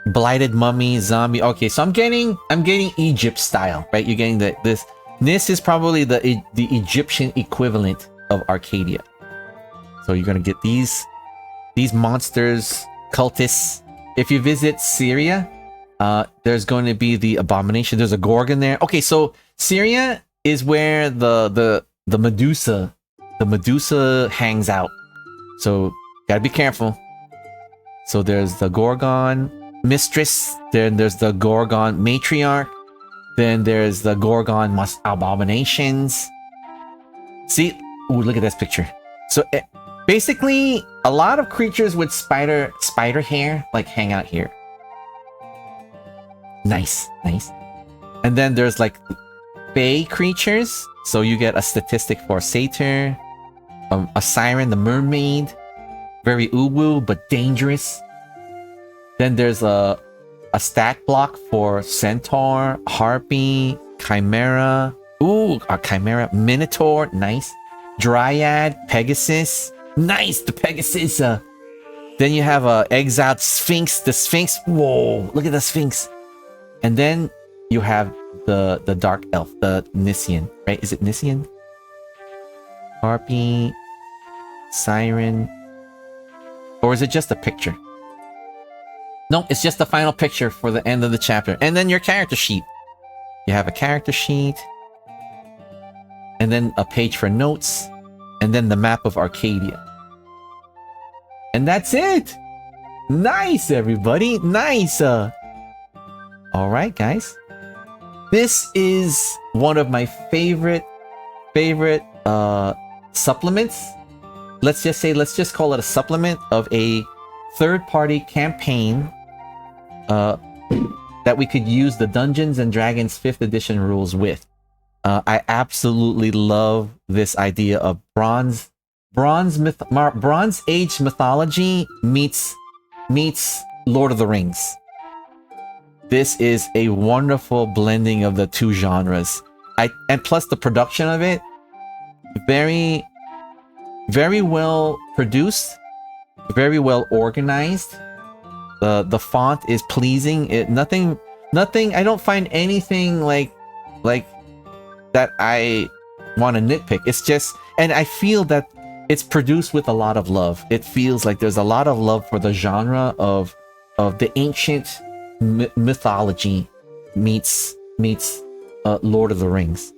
Blighted Mummy, Zombie. Okay, so I'm getting Egypt style, right? You're getting this. Nis is probably the Egyptian equivalent of Arcadia. So you're gonna get these monsters, cultists. If you visit Syria, there's going to be the Abomination. There's a Gorgon there. Okay, so Syria is where the Medusa hangs out. So gotta be careful. So there's the Gorgon Mistress. Then there's the Gorgon Matriarch. Then there's the Gorgon Abominations. See, ooh, look at this picture. So basically, a lot of creatures with spider hair like hang out here. Nice, nice. And then there's like Fae creatures. So you get a statistic for Satyr, a Siren, the Mermaid. Very uwu, but dangerous. Then there's a stat block for Centaur, Harpy, Chimera. Ooh, a Chimera, Minotaur, nice. Dryad, Pegasus. Nice, the Pegasus. Then you have a exiled Sphinx. The Sphinx. Whoa! Look at the Sphinx. And then you have the dark elf, the Nissian, right? Is it Nissian? Harpy, Siren, or is it just a picture? No, it's just the final picture for the end of the chapter. And then your character sheet. You have a character sheet, and then a page for notes, and then the map of Arcadia. And that's it! Nice, everybody! Nice! Alright, guys. This is one of my favorite supplements. Let's just call it a supplement of a third-party campaign that we could use the Dungeons and Dragons 5th edition rules with. I absolutely love this idea of Bronze Age mythology meets Lord of the Rings. This is a wonderful blending of the two genres. And plus the production of it, very well produced, very well organized. The font is pleasing. Nothing. I don't find anything like that I want to nitpick. It's just, and I feel that it's produced with a lot of love. It feels like there's a lot of love for the genre of the ancient mythology meets Lord of the Rings.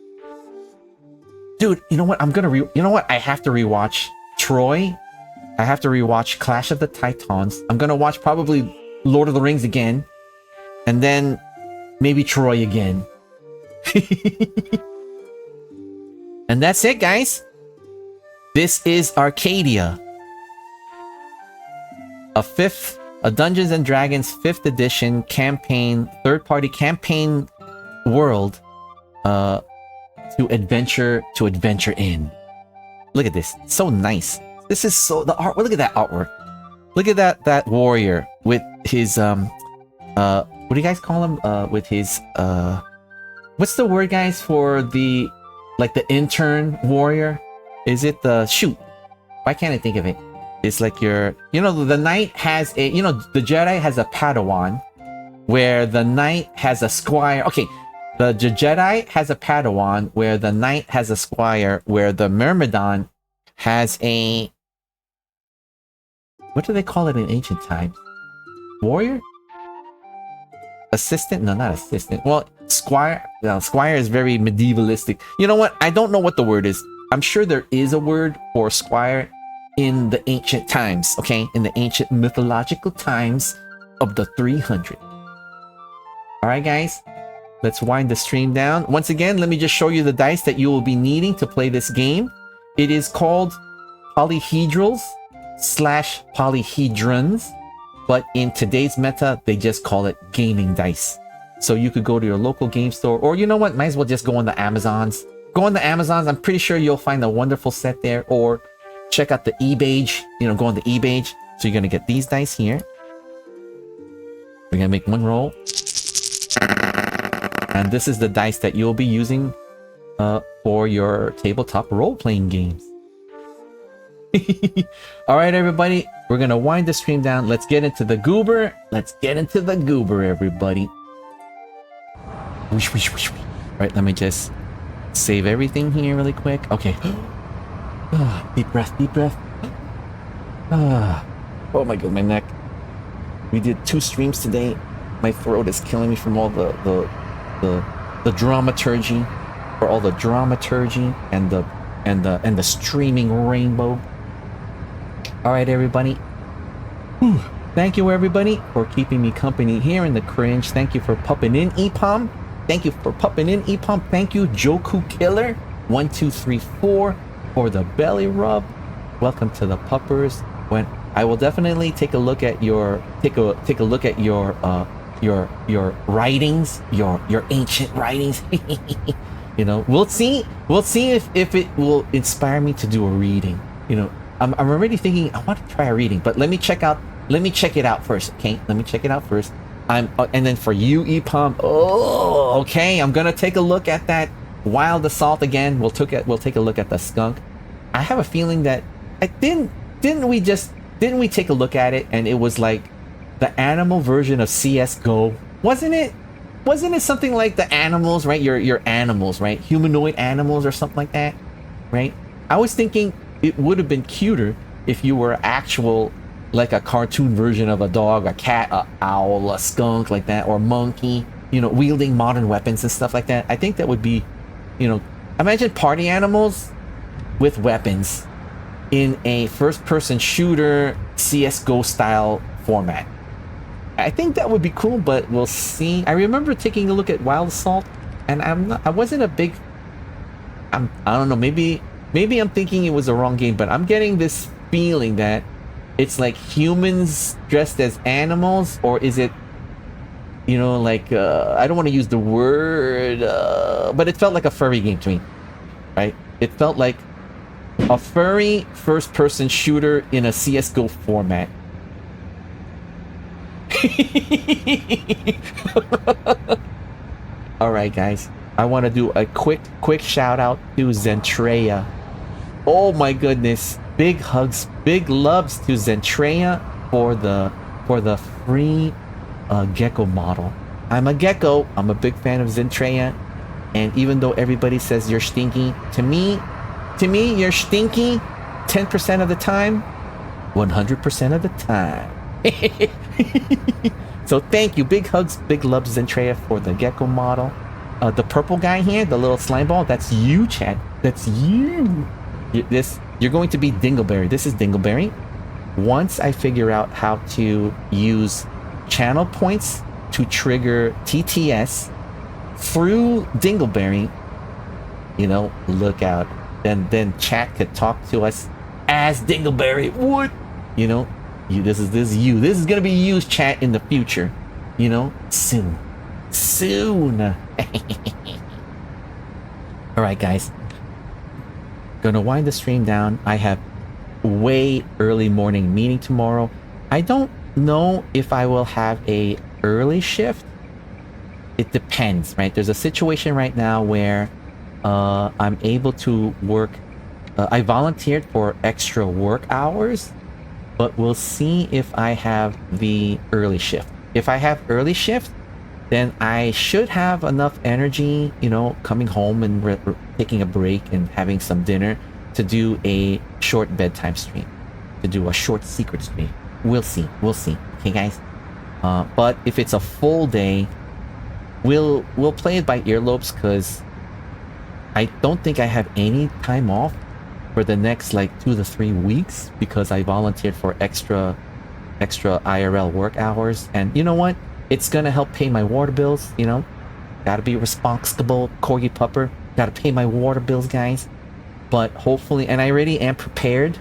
Dude, you know what? I have to rewatch Troy. I have to rewatch Clash of the Titans. I'm gonna watch probably Lord of the Rings again, and then maybe Troy again. And that's it, guys. This is Arcadia, a Dungeons and Dragons 5th edition campaign, third-party campaign world to adventure in. Look at this. It's so nice. This is so the art. Look at that artwork. Look at that warrior with his what do you guys call him? With his what's the word, guys, for the intern warrior? Is it the shoot? Why can't I think of it? It's like the knight has a, the Jedi has a Padawan, where the knight has a squire. Okay, the Jedi has a Padawan, where the knight has a squire, where the Myrmidon has a, what do they call it in ancient times? Warrior? Assistant? No, not assistant. Well, squire. No, squire is very medievalistic. You know what? I don't know what the word is. I'm sure there is a word for squire in the ancient times, okay? In the ancient mythological times of the 300. Alright, guys. Let's wind the stream down. Once again, let me just show you the dice that you will be needing to play this game. It is called polyhedrals / polyhedrons, but in today's meta, they just call it gaming dice. So you could go to your local game store, or you know what? Might as well just go on the Amazons. Go on the Amazons. I'm pretty sure you'll find a wonderful set there, or check out the eBay. Go on the eBay. So you're going to get these dice here. We're going to make one roll. And this is the dice that you'll be using for your tabletop role-playing games. Alright, everybody. We're going to wind the stream down. Let's get into the goober. Let's get into the goober, everybody. Alright, let me just save everything here really quick. Okay. Deep breath, deep breath. Oh my god, my neck. We did 2 streams today. My throat is killing me from all the dramaturgy, or all the dramaturgy and the streaming rainbow. All right, everybody. Thank you, everybody, for keeping me company here in the cringe. Thank you for popping in, EPOM. Thank you for popping in, EPOM. Thank you, Joku Killer 1234 for the belly rub. Welcome to the puppers. When I will definitely take a look at your your writings, your ancient writings. We'll see if it will inspire me to do a reading. I'm already thinking I want to try a reading, but let me check it out first. Okay, let me check it out first. And then for you, EPOM, okay, I'm gonna take a look at that wild assault again. We'll take a look at the skunk. I have a feeling that didn't we just didn't we take a look at it and it was like the animal version of CS:GO, wasn't it? Wasn't it something like the animals, right? Your animals, right? Humanoid animals or something like that, right? I was thinking it would have been cuter if you were actual, like a cartoon version of a dog, a cat, a owl, a skunk like that, or a monkey, you know, wielding modern weapons and stuff like that. I think that would be, you know, imagine party animals with weapons in a first-person shooter CS:GO style format. I think that would be cool, but we'll see. I remember taking a look at Wild Assault, and I wasn't a big. I don't know. Maybe I'm thinking it was the wrong game, but I'm getting this feeling that it's like humans dressed as animals, or is it? You know, like I don't want to use the word, but it felt like a furry game to me, right? It felt like a furry first-person shooter in a CS:GO format. All right, guys. I want to do a quick shout out to Zentreya. Oh my goodness! Big hugs, big loves to Zentreya for the free gecko model. I'm a gecko. I'm a big fan of Zentreya, and even though everybody says you're stinky, to me, you're stinky 10% of the time, 100% of the time. So thank you, big hugs, big loves, Zentreya, for the gecko model. The purple guy here, the little slime ball, that's you, Chad. That's you. You're going to be Dingleberry. This is Dingleberry. Once I figure out how to use channel points to trigger TTS through Dingleberry, you know, look out. Then chat could talk to us as Dingleberry. What? You know, this is you. This is gonna be used, chat, in the future. You know, soon. All right, guys. Gonna wind the stream down. I have way early morning meeting tomorrow. I don't know if I will have a early shift. It depends, right? There's a situation right now where I'm able to work. I volunteered for extra work hours, but we'll see if I have the early shift. If I have early shift, then I should have enough energy, you know, coming home and taking a break and having some dinner to do a short bedtime stream, to do a short secret stream. We'll see. Okay, guys. But if it's a full day, we'll play it by earlobes, because I don't think I have any time off for the next like 2 to 3 weeks, because I volunteered for extra IRL work hours. And you know what? It's gonna help pay my water bills, you know? Gotta be responsible, corgi pupper. Gotta pay my water bills, guys. But hopefully, and I already am prepared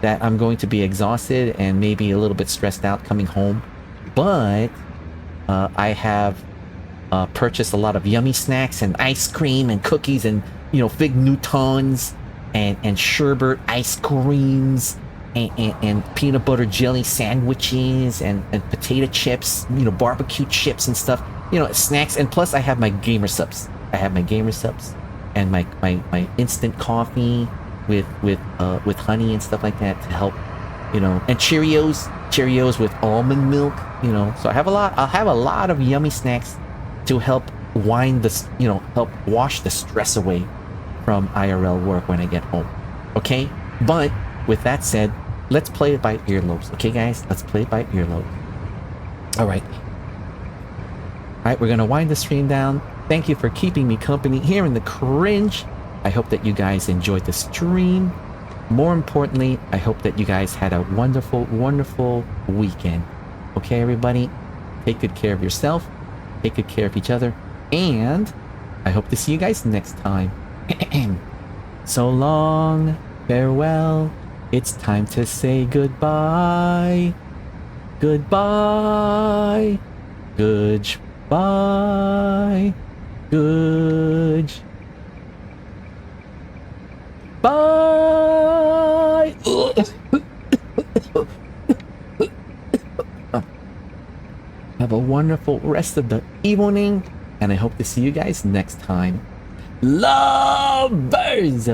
that I'm going to be exhausted and maybe a little bit stressed out coming home. But I have purchased a lot of yummy snacks and ice cream and cookies and, you know, fig Newtons and sherbet ice creams and peanut butter jelly sandwiches and potato chips, you know, barbecue chips and stuff, you know, snacks. And plus I have my gamer subs. And my instant coffee with honey and stuff like that to help, you know, and Cheerios with almond milk, you know. So I'll have a lot of yummy snacks to help help wash the stress away from IRL work when I get home. Okay? But with that said, let's play it by earlobes. Okay, guys? Let's play it by earlobes. All right, we're gonna wind the stream down. Thank you for keeping me company here in the cringe. I hope that you guys enjoyed the stream. More importantly, I hope that you guys had a wonderful, wonderful weekend. Okay, everybody? Take good care of yourself. Take good care of each other. And I hope to see you guys next time. So long. Farewell. It's time to say goodbye. Goodbye. Goodbye. Good. Bye. Have a wonderful rest of the evening, and I hope to see you guys next time. Lovers!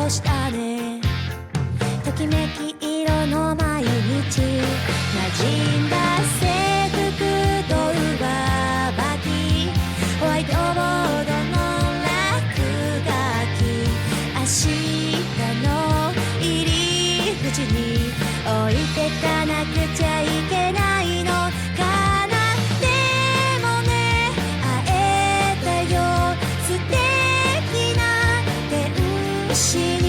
としたねときめき色の毎日馴染んだ制服と上履きホワイトボードの落書き明日の入り口に置いてかなくちゃいけないのかなでもね会えたよ素敵な天使に